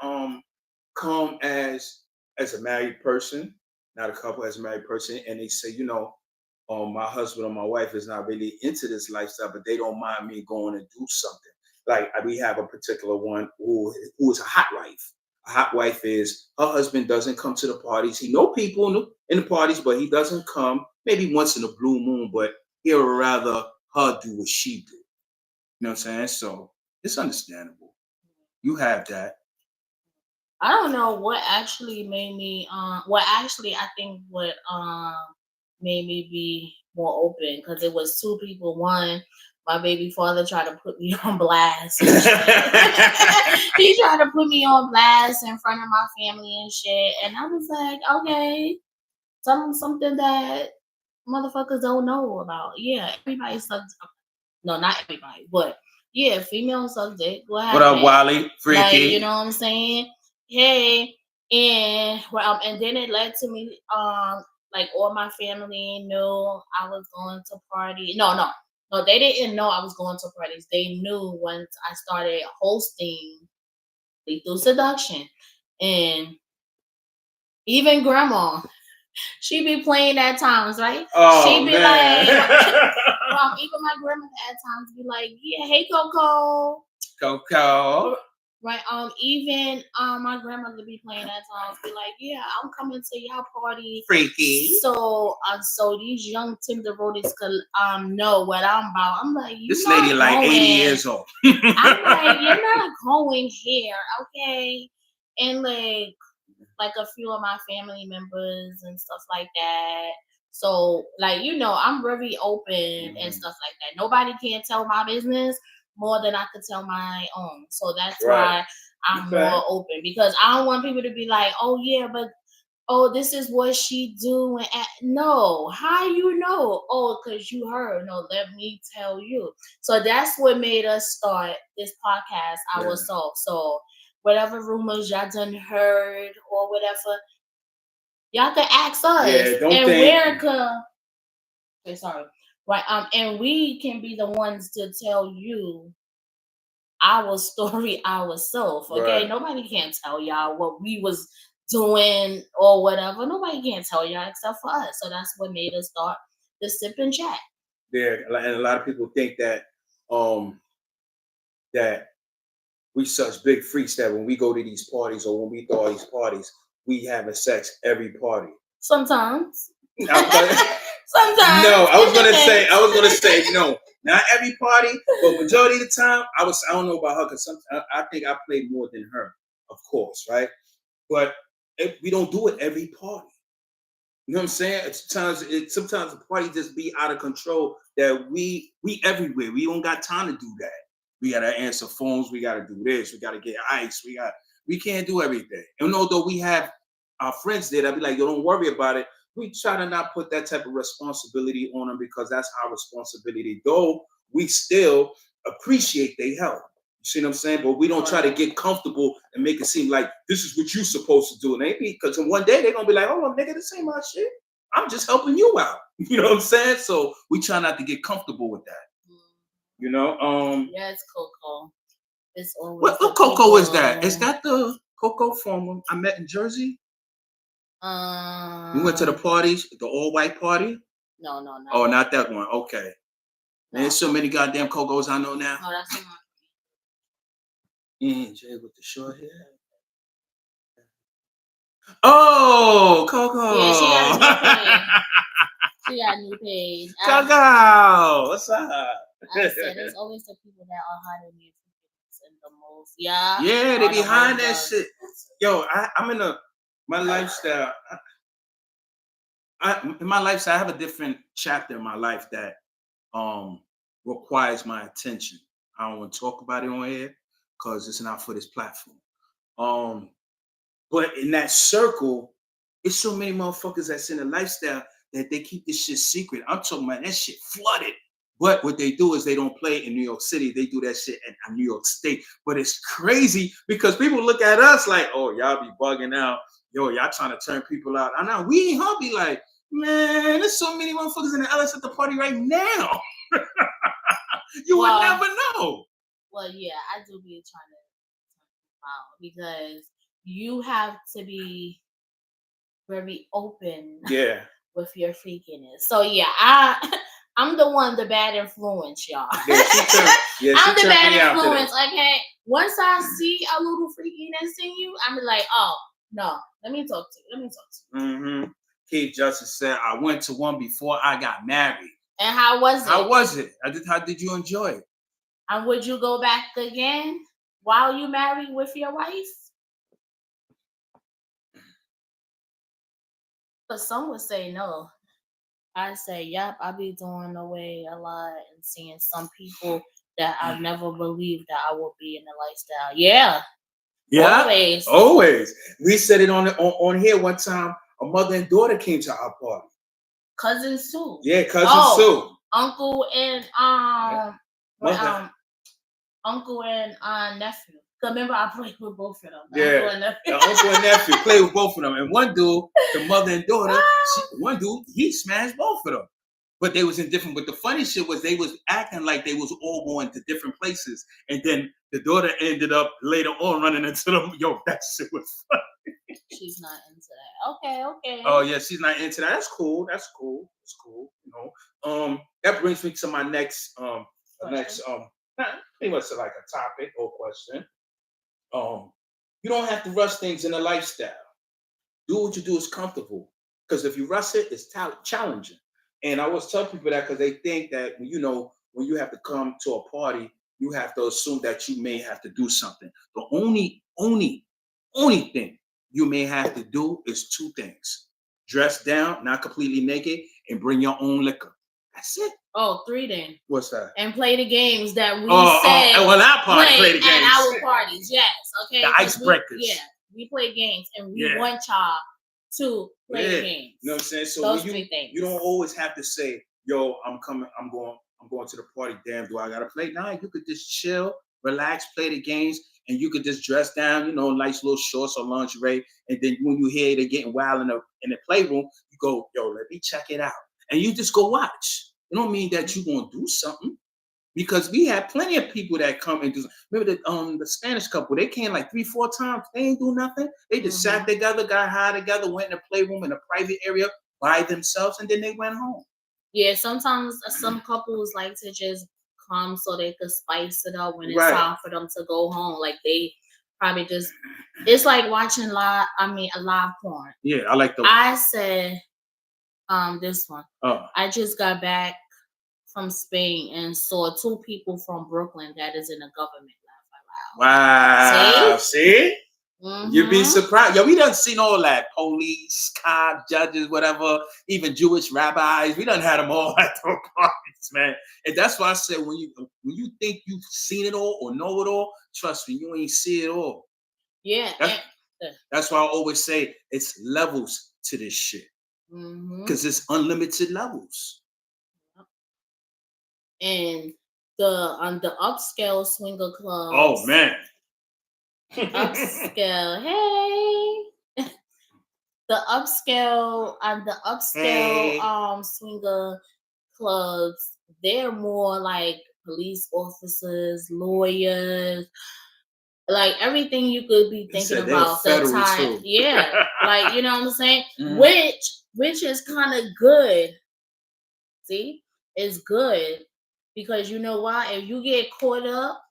come as a married person, not a couple, as a married person, and they say, my husband or my wife is not really into this lifestyle, but they don't mind me going and do something. Like we have a particular one who is a hot wife. A hot wife is, her husband doesn't come to the parties. He know people in the parties, but he doesn't come. Maybe once in a blue moon, but he would rather her do what she do. You know what I'm saying? So it's understandable. You have that. I don't know what actually made me I think what made me be more open, because it was two people. One, my baby father tried to put me on blast. He tried to put me on blast in front of my family and shit, and I was like, okay, something that motherfuckers don't know about. Yeah, everybody sucks. No, not everybody, but yeah, females suck dick. What up, Wally? Freaky. Like, you know what I'm saying? Hey, and then it led to me, like all my family knew I was going to party. No, they didn't know I was going to parties. They knew once I started hosting Lethal Seduction, and even grandma. She be playing at times, right? Oh, she be man. like, even my grandma at times be like, yeah, hey Coco. Right. Even my grandmother be playing at times, be like, yeah, I'm coming to your party. Freaky. So these young tenderoids could know what I'm about. I'm like, this lady like 80 years old. I'm like, you're not going here, okay? And like a few of my family members and stuff like that. So, like, you know, I'm very open and stuff like that. Nobody can tell my business more than I could tell my own. So that's why I'm more open, because I don't want people to be like, oh yeah, but this is what she do. No, how you know? Oh, because you heard. No, let me tell you. So that's what made us start this podcast, Our Soul. So whatever rumors y'all done heard or whatever, y'all can ask us. Yeah, don't and think. where could sorry. Right. And we can be the ones to tell you our story ourselves. Okay. Right. Nobody can tell y'all what we was doing or whatever. Nobody can tell y'all except for us. So that's what made us start the Sip and Chat. Yeah, and a lot of people think that that we such big freaks that when we go to these parties or when we throw these parties, we having sex every party. Sometimes. Sometimes. No, I was gonna say no, not every party, but majority of the time, I don't know about her, because I think I played more than her, of course, right? But we don't do it every party. You know what I'm saying? Sometimes the party just be out of control, that we everywhere. We don't got time to do that. We gotta answer phones. We gotta do this. We gotta get ice. We can't do everything. And although we have our friends there, that be like, yo, don't worry about it. We try to not put that type of responsibility on them, because that's our responsibility. Though we still appreciate their help. You see what I'm saying? But we don't try to get comfortable and make it seem like this is what you're supposed to do. And because one day they're gonna be like, oh, well, nigga, this ain't my shit. I'm just helping you out. You know what I'm saying? So we try not to get comfortable with that. You know? Yeah, it's Coco. It's always what Coco is that? Is that the Coco from I met in Jersey? We went to the parties, the all-white party? No. Oh, not that one. Okay. No. There's so many goddamn Cocos I know now. No, that's not. Jay with the short hair. Oh, Coco. Yeah, she got a new page. She got a new page. Coco, what's up? I said there's always the people that are hiding their feelings in the most. Yeah. Yeah, they behind that shit. Yo, I'm in my lifestyle. In my lifestyle, I have a different chapter in my life that requires my attention. I don't want to talk about it on here because it's not for this platform. But in that circle, it's so many motherfuckers that's in a lifestyle that they keep this shit secret. I'm talking about that shit flooded. But what they do is they don't play in New York City. They do that shit in New York State. But it's crazy because people look at us like, oh, y'all be bugging out. Yo, y'all trying to turn people out. I know we ain't be like, man, there's so many motherfuckers in the LS at the party right now. You would never know. Well, yeah, I do be trying to out because you have to be very open with your freakiness. So yeah, I'm the one, the bad influence, y'all. I'm the bad influence, okay? Once I see a little freakiness in you, I'm like, oh, no, let me talk to you. Mm-hmm. Keith Justice said, I went to one before I got married. And how was it? How was it? How did you enjoy it? And would you go back again? while you married with your wife? But some would say no. I say, yep, I be doing away a lot and seeing some people that I've never believed that I would be in the lifestyle. Yeah. Always. We said it on here one time. A mother and daughter came to our party. Cousins too. Yeah, cousins too. Uncle and uncle and nephew. Remember, I played with both of them. Yeah, uncle and nephew played with both of them. And one dude, the mother and daughter, one dude, he smashed both of them. But they was in different. But the funny shit was they was acting like they was all going to different places. And then the daughter ended up later on running into them. Yo, that shit was funny. She's not into that. Okay. Oh yeah, she's not into that. That's cool. You know. That brings me to my next pretty much like a topic or question. You don't have to rush things in a lifestyle. Do what you do is comfortable. Because if you rush it, it's challenging. And I always tell people that because they think that when you have to come to a party, you have to assume that you may have to do something. The only thing you may have to do is two things: dress down, not completely naked, and bring your own liquor. That's it. Oh, 3 then. What's that? And play the games that we said our party, play the games. At our parties, yes. Okay. The icebreakers. We play games and we want y'all to play the games. You know what I'm saying? So those 3 things. You don't always have to say, yo, I'm going to the party. Damn, do I gotta play? Nah, you could just chill, relax, play the games, and you could just dress down, nice little shorts or lingerie. And then when you hear they're getting wild in the playroom, you go, yo, let me check it out. And you just go watch. It don't mean that you're gonna do something. Because we had plenty of people that come and do. Remember the Spanish couple? They came like 3-4 times. They ain't do nothing. They just sat together, got high together, went in the playroom in a private area by themselves, and then they went home. Yeah, sometimes some couples like to just come so they could spice it up when it's time for them to go home. Like they probably just. It's like watching a live porn. Yeah, I like those. I said, this one. Oh. I just got back from Spain and saw 2 people from Brooklyn that is in the government. Wow. See? Mm-hmm. You'd be surprised. Yo, we done seen all that. Police, cops, judges, whatever, even Jewish rabbis. We done had them all at those parties, man. And that's why I said when you think you've seen it all or know it all, trust me, you ain't see it all. Yeah. That's why I always say it's levels to this shit. Because it's unlimited levels. And the upscale swinger clubs. Oh man. Upscale. Hey. The upscale swinger clubs, they're more like police officers, lawyers, like everything you could be thinking about the time. Too. Yeah. Like, you know what I'm saying? Which is kind of good. See? It's good. Because you know why? If you get caught up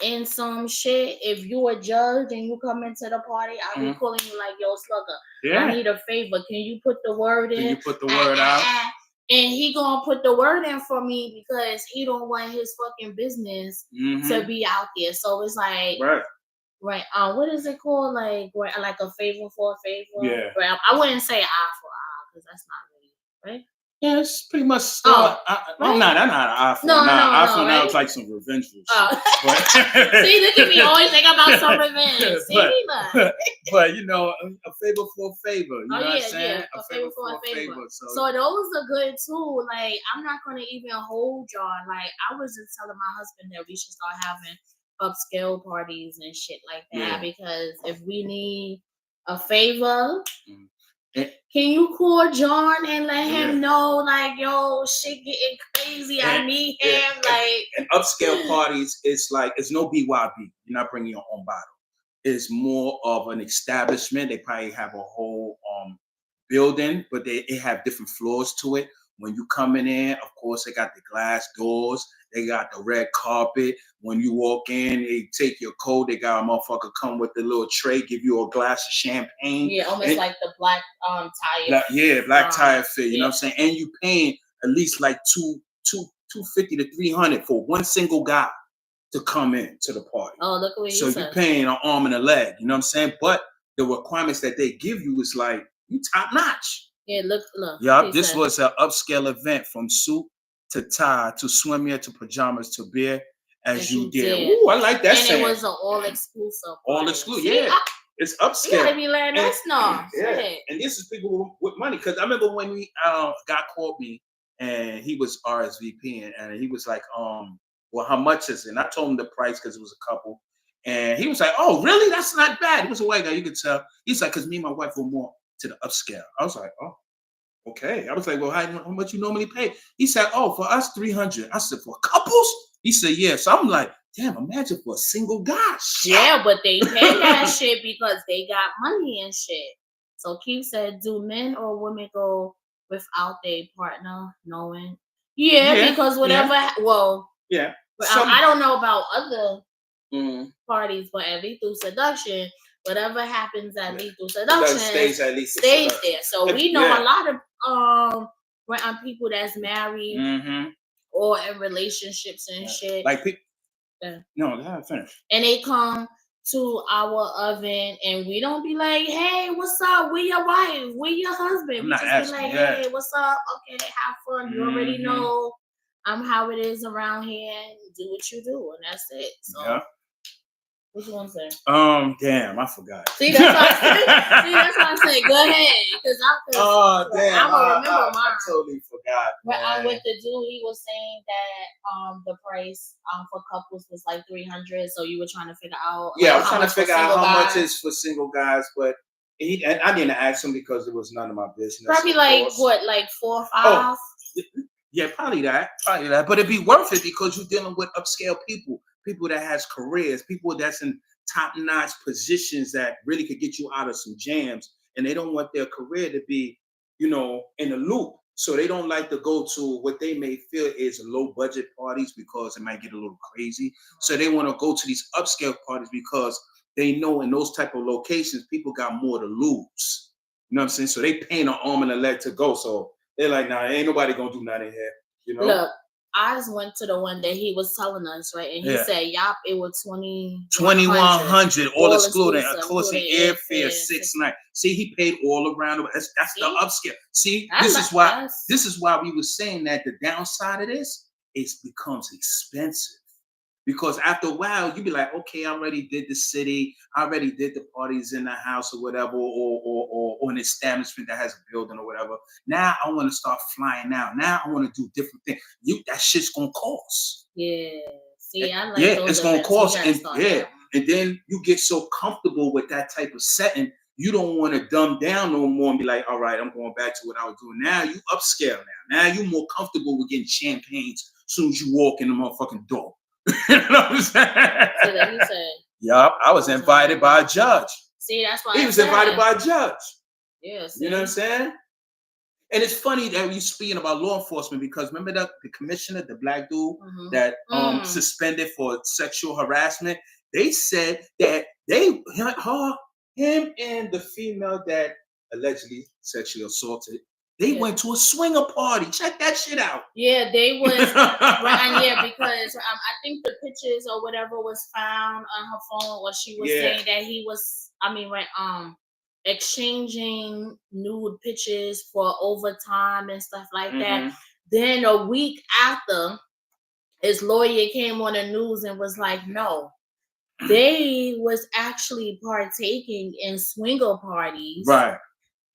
in some shit, if you a judge and you come into the party, I'll be calling you like, yo, Slugger, I need a favor. Can you put the word in? Can you put the word out? And he gonna put the word in for me because he don't want his fucking business to be out there. So it's like, right. What is it called? Like a favor for a favor? Yeah. Right. I wouldn't say eye for eye because that's not really right. Yeah, it's pretty much still. I'm not an eye for an eye. Eye for an eye was like some revenge. See, look at me always think about some revenge. But a favor for a favor. You know what I'm saying? Yeah. A favor for a favor. So those are good too. Like I'm not gonna even hold y'all. Like I was just telling my husband that we should start having upscale parties and shit like that because if we need a favor. Can you call John and let him know, like, yo, shit getting crazy. I need him. Like, and upscale parties, it's no BYB. You're not bringing your own bottle. It's more of an establishment. They probably have a whole building, but it have different floors to it. When you coming in, of course, they got the glass doors. They got the red carpet. When you walk in, they take your coat. They got a motherfucker come with the little tray, give you a glass of champagne. Yeah, almost like the black tire. Black tire fit. You know what I'm saying? And you paying at least like $250 to $300 for one single guy to come in to the party. Oh, look what so you're paying an arm and a leg. You know what I'm saying? But the requirements that they give you is like you top notch. Yeah, look. Yeah, this was an upscale event from suit to tie to swimwear to pajamas to beer as you did. Ooh, I like that. And it was an all exclusive. All exclusive, yeah. It's upscale. You gotta be letting us know. Yeah, and this is people with money. Because I remember when we God called me and he was RSVPing and he was like, well, how much is it? And I told him the price because it was a couple. And he was like, oh, really? That's not bad. He was a white guy, you could tell. He's like, because me and my wife were more to the upscale. I was like, oh, okay. I was like, well, how much you normally pay? He said, oh, for us, $300. I said, for couples? He said, yeah. So I'm like, damn, imagine for a single guy. Shit. Yeah, but they pay that shit because they got money and shit. So Keith said, do men or women go without their partner knowing? Yeah, because whatever, I don't know about other parties, but at Lethal Seduction, whatever happens at Lethal Seduction stays there. So we know a lot of people that's married or in relationships and shit. Like people. No, they haven't finished. And they come to our oven and we don't be like, hey, what's up? Where your wife? Where your husband? We just asking, be like, hey, what's up? Okay, have fun. You already know how it is around here. Do what you do, and that's it. So what you want to say? Damn, I forgot. See, that's why I say go ahead. Because I'm gonna remember mine. I totally forgot. But with the dude, he was saying that the price for couples was like $300. So you were trying to figure out. Yeah, I was trying to figure out how much is for single guys, but I didn't ask him because it was none of my business. Probably like what, like 4 or 5? Yeah, probably that. But it'd be worth it because you're dealing with upscale people that has careers, people that's in top-notch positions that really could get you out of some jams, and they don't want their career to be, in a loop. So they don't like to go to what they may feel is low-budget parties because it might get a little crazy. So they want to go to these upscale parties because they know in those type of locations, people got more to lose. You know what I'm saying? So they paying an arm and a leg to go. So they're like, nah, ain't nobody gonna do nothing here. Look, I just went to the one that he was telling us, right? And he said, yup, it was $2,100, all excluding airfare, 6 nights. See, he paid all around. That's the upscale. See, this is why we were saying that the downside of this, it becomes expensive. Because after a while, you be like, okay, I already did the city, I already did the parties in the house or whatever, or an establishment that has a building or whatever. Now I want to start flying out. Now I want to do different things. That shit's gonna cost. Yeah. See, I like those it's gonna cost, and then you get so comfortable with that type of setting, you don't want to dumb down no more and be like, all right, I'm going back to what I was doing. Now you upscale now. Now you more comfortable with getting champagnes as soon as you walk in the motherfucking door. You know what I'm saying? See, like you said. Yup, I was invited by a judge. See, that's why he was invited by a judge. Yeah, you know what I'm saying? And it's funny that you're speaking about law enforcement because remember the commissioner, the black dude that suspended for sexual harassment. They said that him and the female that allegedly sexually assaulted. They went to a swinger party. Check that shit out. Yeah, they was because I think the pictures or whatever was found on her phone, or she was saying that he was. Exchanging nude pictures for overtime and stuff like that. Then a week after, his lawyer came on the news and was like, "No, they was actually partaking in swinger parties, right?"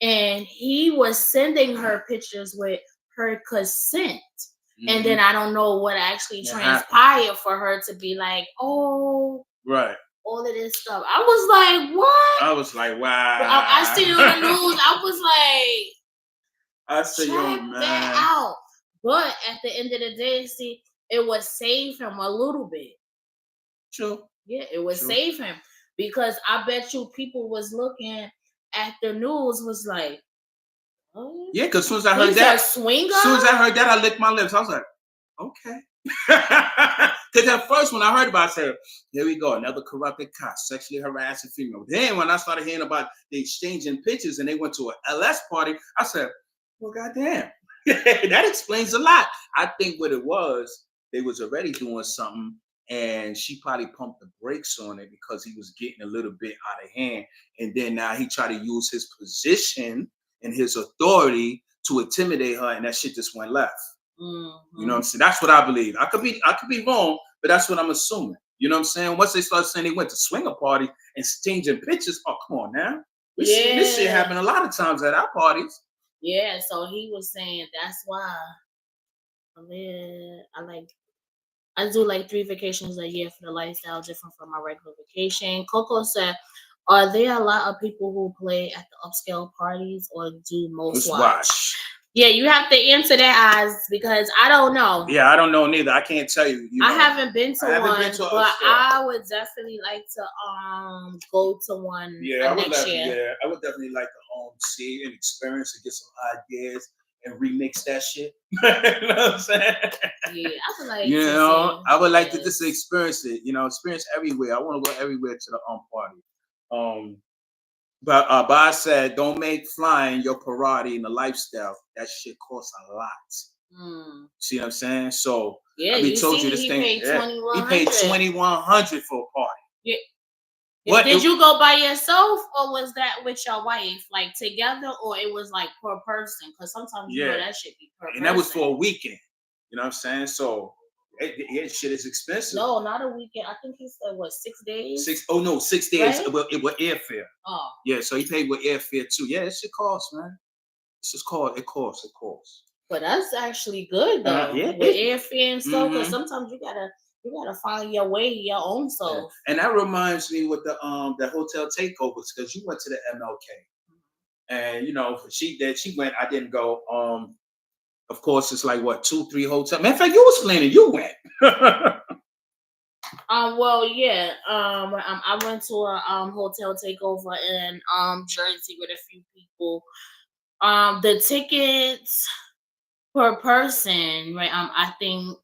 And he was sending her pictures with her consent. And then I don't know what actually transpired for her to be like, oh, right. All of this stuff. I was like, what? I was like, wow. I seen it on the news. I was like, check that out. But at the end of the day, see, it would save him a little bit. True. Yeah, it would save him. Because I bet you people was looking at the news was like, oh, yeah, because as soon as I heard that, I licked my lips. I was like, okay. Because at first, when I heard about it, I said, here we go, another corrupted cop, sexually harassing female. Then when I started hearing about the exchanging pictures and they went to an LS party, I said, well, goddamn. That explains a lot. I think what it was, they was already doing something and she probably pumped the brakes on it because he was getting a little bit out of hand. And then now he tried to use his position and his authority to intimidate her, and that shit just went left. You know what I'm saying? That's what I believe. I could be wrong, but that's what I'm assuming. You know what I'm saying? Once they start saying they went to swinger party and changing pictures, oh come on now. We see this shit happen a lot of times at our parties. Yeah, so he was saying that's why I do like 3 vacations a year for the lifestyle, different from my regular vacation. Coco said, are there a lot of people who play at the upscale parties, or do most watch? Yeah, you have to answer that, eyes, because I don't know. Yeah, I don't know neither. I can't tell you. I haven't been to one, but I would definitely like to go to one next year. Yeah, I would definitely like to see and experience and get some ideas and remix that shit. You know what I'm saying? Yeah, I would like I would like to just experience it. Experience everywhere. I want to go everywhere to the party. But Bob said, don't make flying your parody in the lifestyle. That shit costs a lot. See what I'm saying? So he paid $2,100. He paid $2,100 for a party. Yeah. Did you go by yourself, or was that with your wife, like together, or it was like per person? Because sometimes that shit be per person. And that was for a weekend. You know what I'm saying? So shit is expensive. No, not a weekend. I think he said 6 days? 6 days. Right? It was airfare. Oh. Yeah, so he paid with airfare too. Yeah, it should cost, man. It costs. But that's actually good though. With airfare and stuff, because sometimes you gotta find your way, your own self. Yeah. And that reminds me with the hotel takeovers, because you went to the MLK, and she went. I didn't go. Of course, it's like 2-3 hotels. Matter of fact, you was planning. You went. Well, yeah. I went to a hotel takeover in Jersey with a few people. The tickets per person, right? I think,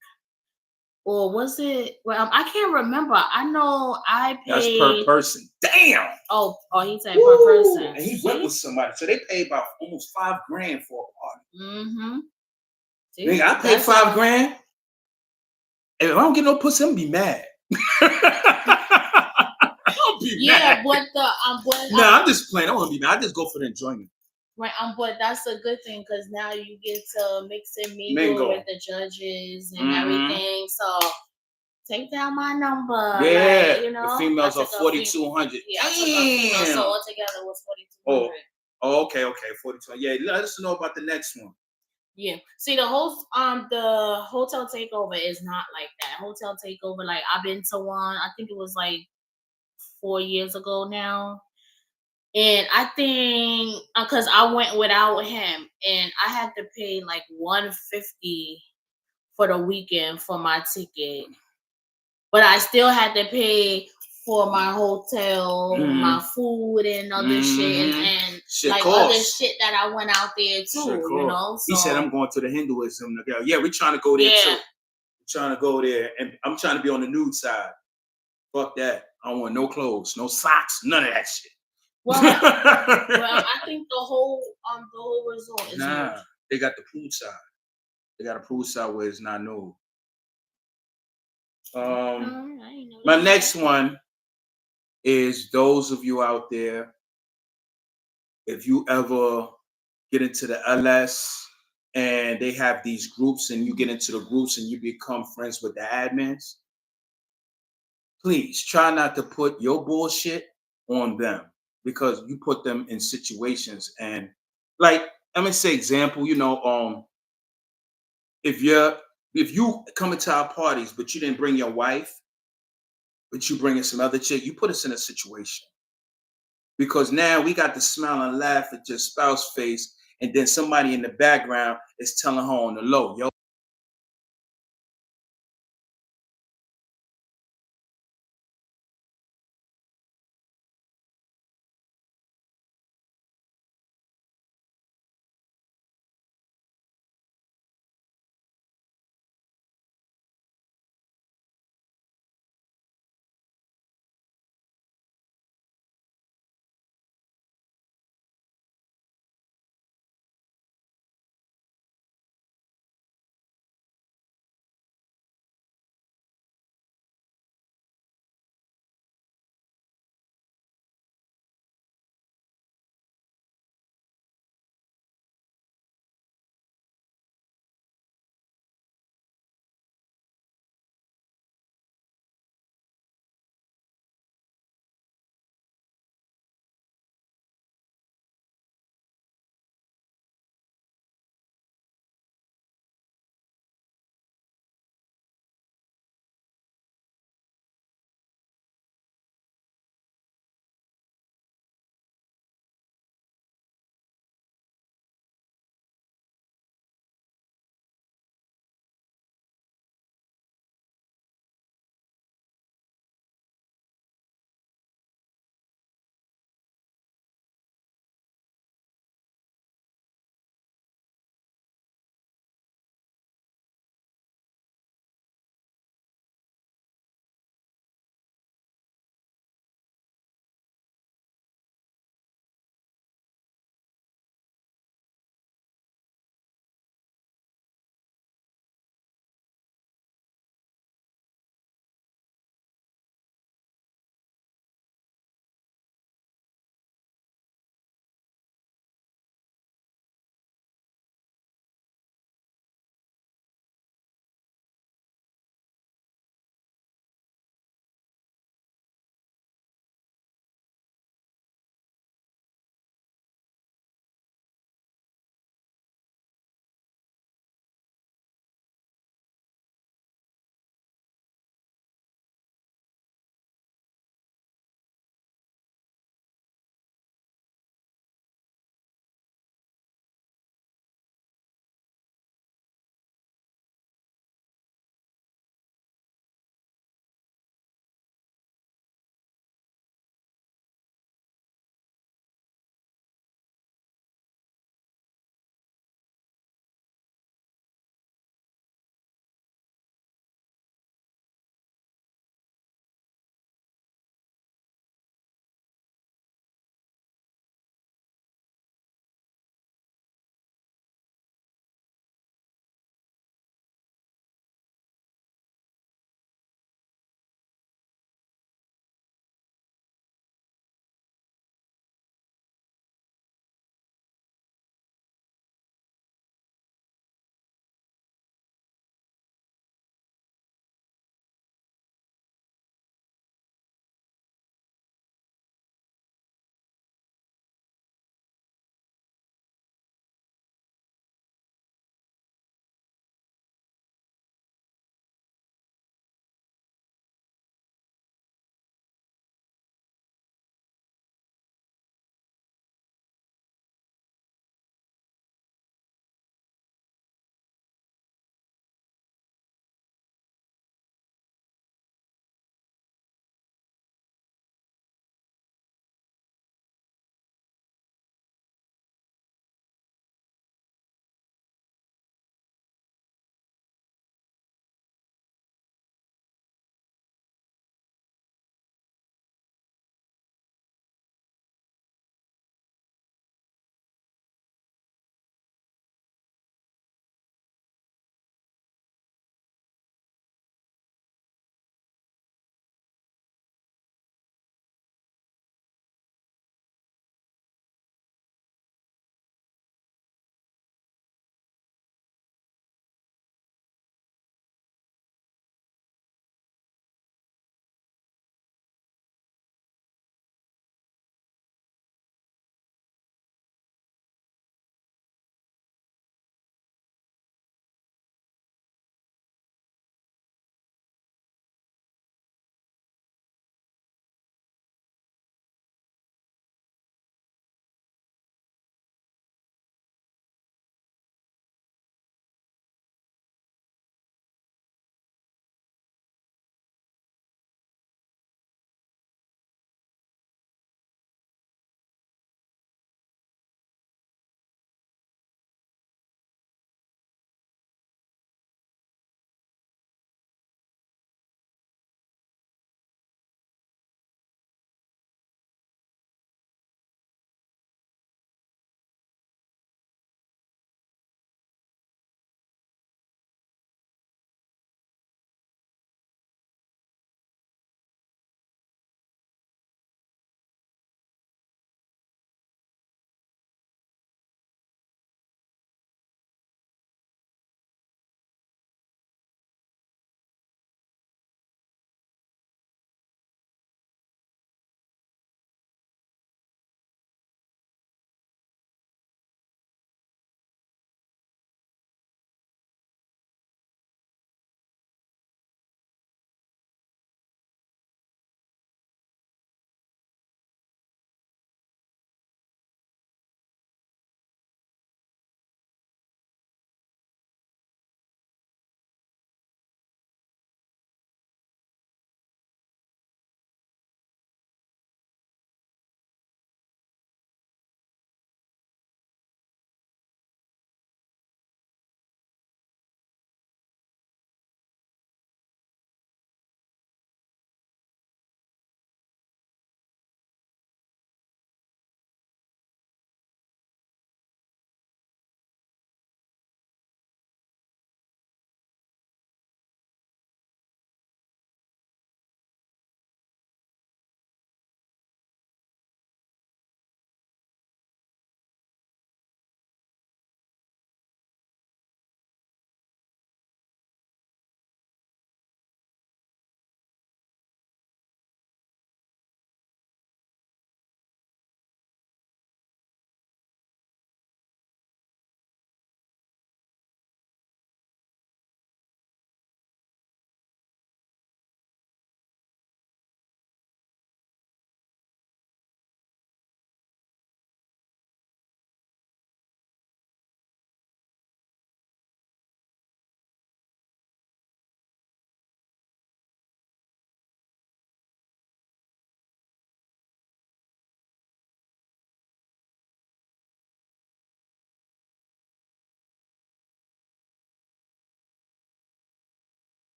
or was it? Well, I can't remember. I know I paid. That's per person. Damn. Oh, he said per person. And he went with somebody, so they paid about almost $5,000 for a party. Nigga, I paid $5,000. If I don't get no pussy, I'm gonna be mad. I'll be mad. But I'm just playing. I want to be mad. I just go for the enjoyment. Right, but that's a good thing, because now you get to mix and mingle with the judges and everything. So take down my number. Yeah, the females are 4,200. Yeah, so altogether it was 4,200. Oh, okay, 4,200. Yeah, let us know about the next one. Yeah, see, the hotel takeover is not like that. Hotel takeover, like I've been to one. I think it was like 4 years ago now. And I think because I went without him, and I had to pay like $150 for the weekend for my ticket, but I still had to pay for my hotel, my food, and other shit, and other shit that I went out there too. So, he said, "I'm going to the Hinduism." Yeah, we're trying to go there too. We're trying to go there, and I'm trying to be on the nude side. Fuck that! I don't want no clothes, no socks, none of that shit. Well, I think the whole resort is nude. They got the pool side. They got a pool side where it's not nude. My next one is those of you out there, if you ever get into the LS and they have these groups and you get into the groups and you become friends with the admins, please try not to put your bullshit on them, because you put them in situations. And like, I'm gonna say example, if you come into our parties but you didn't bring your wife, but you bring in some other chick, you put us in a situation, because now we got to smile and laugh at your spouse face, and then somebody in the background is telling her on the low, yo,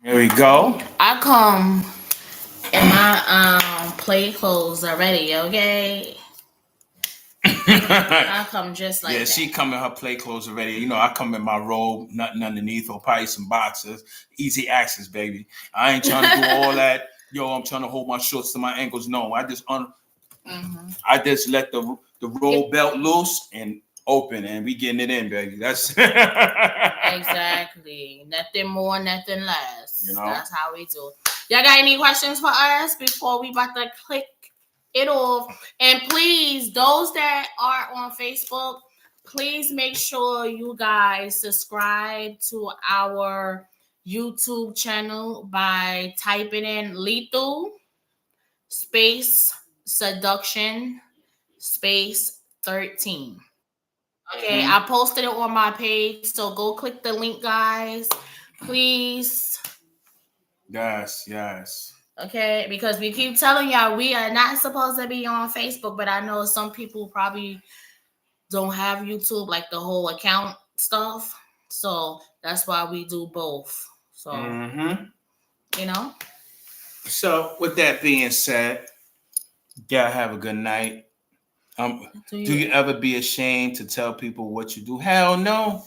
There we go. I come in my play clothes already, okay? I come just like that. Yeah, she come in her play clothes already. You know, I come in my robe, nothing underneath, or probably some boxers. Easy access, baby. I ain't trying to do all that. Yo, I'm trying to hold my shorts to my ankles. No, I just I just let the roll belt loose and open, and we getting it in, baby. That's exactly. Nothing more, nothing less. You know, that's how we do. Y'all got any questions for us before we about to click it off? And please, those that are on Facebook, please make sure you guys subscribe to our YouTube channel by typing in lethal space seduction space 13. Okay, I posted it on my page, so go click the link, guys. Please. Yes. Okay, because we keep telling y'all we are not supposed to be on Facebook, but I know some people probably don't have YouTube, like the whole account stuff. So that's why we do both. So, you know. So with that being said, y'all have a good night. Do you ever be ashamed to tell people what you do? Hell no.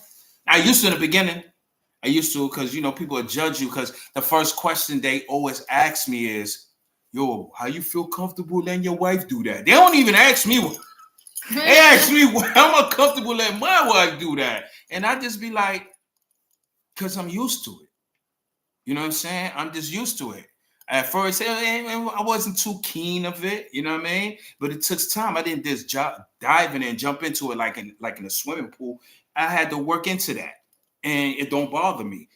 I used to in the beginning. I used to because, you know, people would judge you because the first question they always ask me is, yo, how you feel comfortable letting your wife do that? They don't even ask me. They ask me, how am I comfortable letting my wife do that? And I just be like, because I'm used to it. You know what I'm saying? I'm just used to it. At first, I wasn't too keen of it, you know what I mean? But it took time. I didn't just dive in and jump into it like in a swimming pool. I had to work into that, and it don't bother me.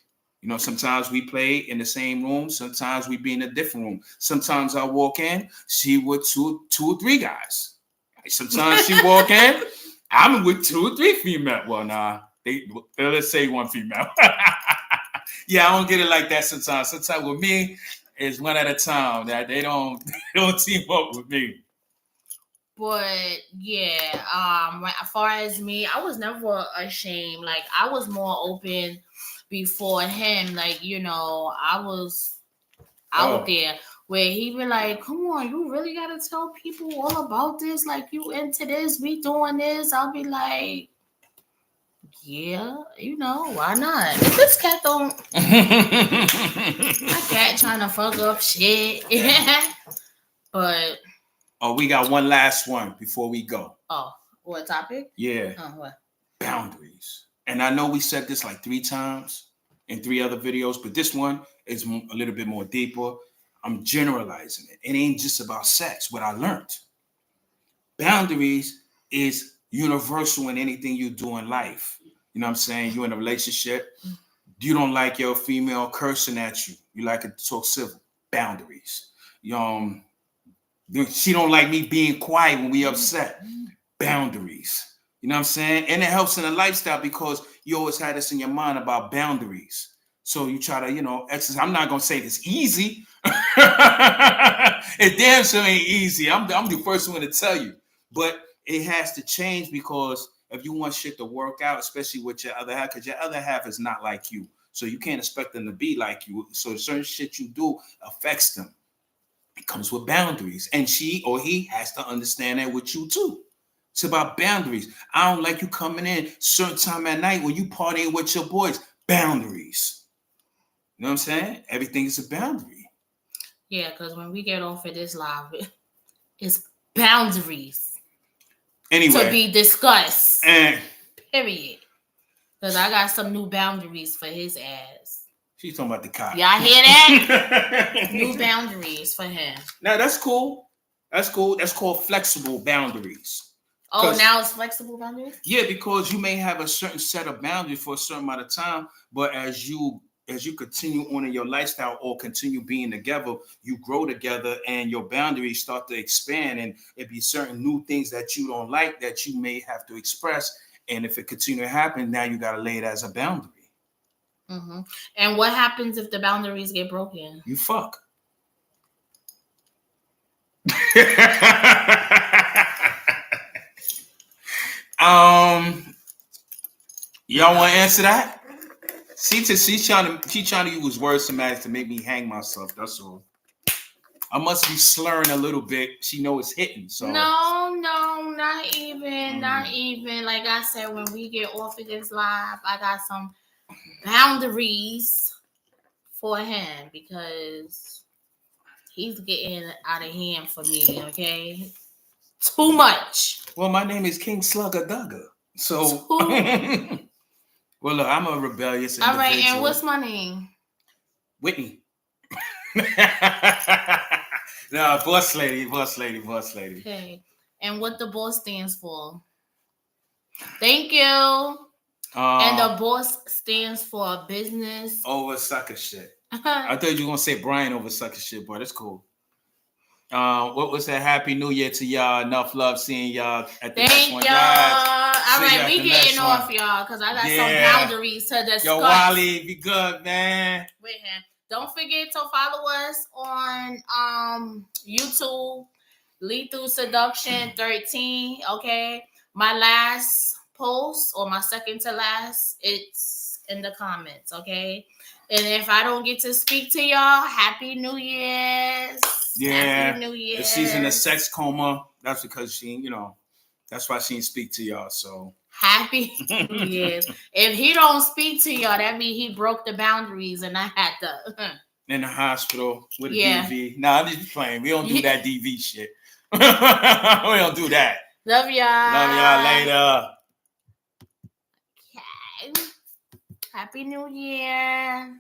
You know, sometimes we play in the same room. Sometimes we be in a different room. Sometimes I walk in, she with two or three guys. Sometimes she walk in, I'm with two or three female. Well, nah, let's say one female. Yeah, I don't get it like that sometimes. Sometimes with me, it's one at a time. That they don't team up with me. But yeah, as far as me, I was never ashamed. Like I was more open before him. Like, you know, I was out there where he be like, come on, you really gotta tell people all about this. Like you into this, we doing this. I'll be like, yeah, you know, why not? If this cat don't my cat trying to fuck up shit. But we got one last one before we go. Oh, what topic? Yeah. What? Boundaries. And I know we said this like 3 times in 3 other videos, but this one is a little bit more deeper. I'm generalizing it. It ain't just about sex. What I learned. Boundaries is universal in anything you do in life. You know what I'm saying? You're in a relationship. You don't like your female cursing at you. You like it to talk civil. Boundaries. She don't like me being quiet when we upset. Boundaries. You know what I'm saying? And it helps in the lifestyle because you always had this in your mind about boundaries. So you try to, you know, exercise. I'm not gonna say it's easy. It damn sure ain't easy. I'm the first one to tell you. But it has to change because if you want shit to work out, especially with your other half, because your other half is not like you. So you can't expect them to be like you. So certain shit you do affects them. It comes with boundaries. And she or he has to understand that with you too. It's about boundaries. I don't like you coming in certain time at night when you partying with your boys. Boundaries. You know what I'm saying? Everything is a boundary. Yeah, because when we get off of this live, it's boundaries. Anyway. To be discussed. Period. Because I got some new boundaries for his ass. She's talking about the cock. Y'all hear that? New boundaries for him. Now, that's cool. That's cool. That's called flexible boundaries. Oh, now it's flexible boundaries? Yeah, because you may have a certain set of boundaries for a certain amount of time, but as you continue on in your lifestyle or continue being together, you grow together and your boundaries start to expand, and it be certain new things that you don't like that you may have to express. And if it continue to happen, now you got to lay it as a boundary. Mm-hmm. And what happens if the boundaries get broken? You fuck. Y'all want to answer that? She's trying to use word semantics to make me hang myself. That's all. I must be slurring a little bit. She know it's hitting. So no, not even. Like I said, when we get off of this live, I got some boundaries for him because he's getting out of hand for me. Okay, too much. Well, my name is King Slugger Dugger. So, well, look, I'm a rebellious individual. All right, and what's my name? Whitney. No, boss lady. Okay, and what the boss stands for? Thank you. And the boss stands for business over sucker shit. I thought you were gonna say Brian over sucker shit, but it's cool. What was that? Happy New Year to y'all. Enough love seeing y'all at the next one. Thank y'all. All right, we getting off, y'all, because I got some boundaries to discuss. Yo, Wally, be good, man. Wait, don't forget to follow us on YouTube, Lethal Seduction 13. Okay, my last post or my second to last, it's in the comments. Okay, and if I don't get to speak to y'all, Happy New Year's. Yeah, Happy New Year. If she's in a sex coma, that's because she, that's why she didn't speak to y'all. So Happy New Year's. If he don't speak to y'all, that means he broke the boundaries, and I had to. In the hospital with a DV. Nah, I'm just playing. We don't do that DV shit. We don't do that. Love y'all. Love y'all later. Okay. Happy New Year.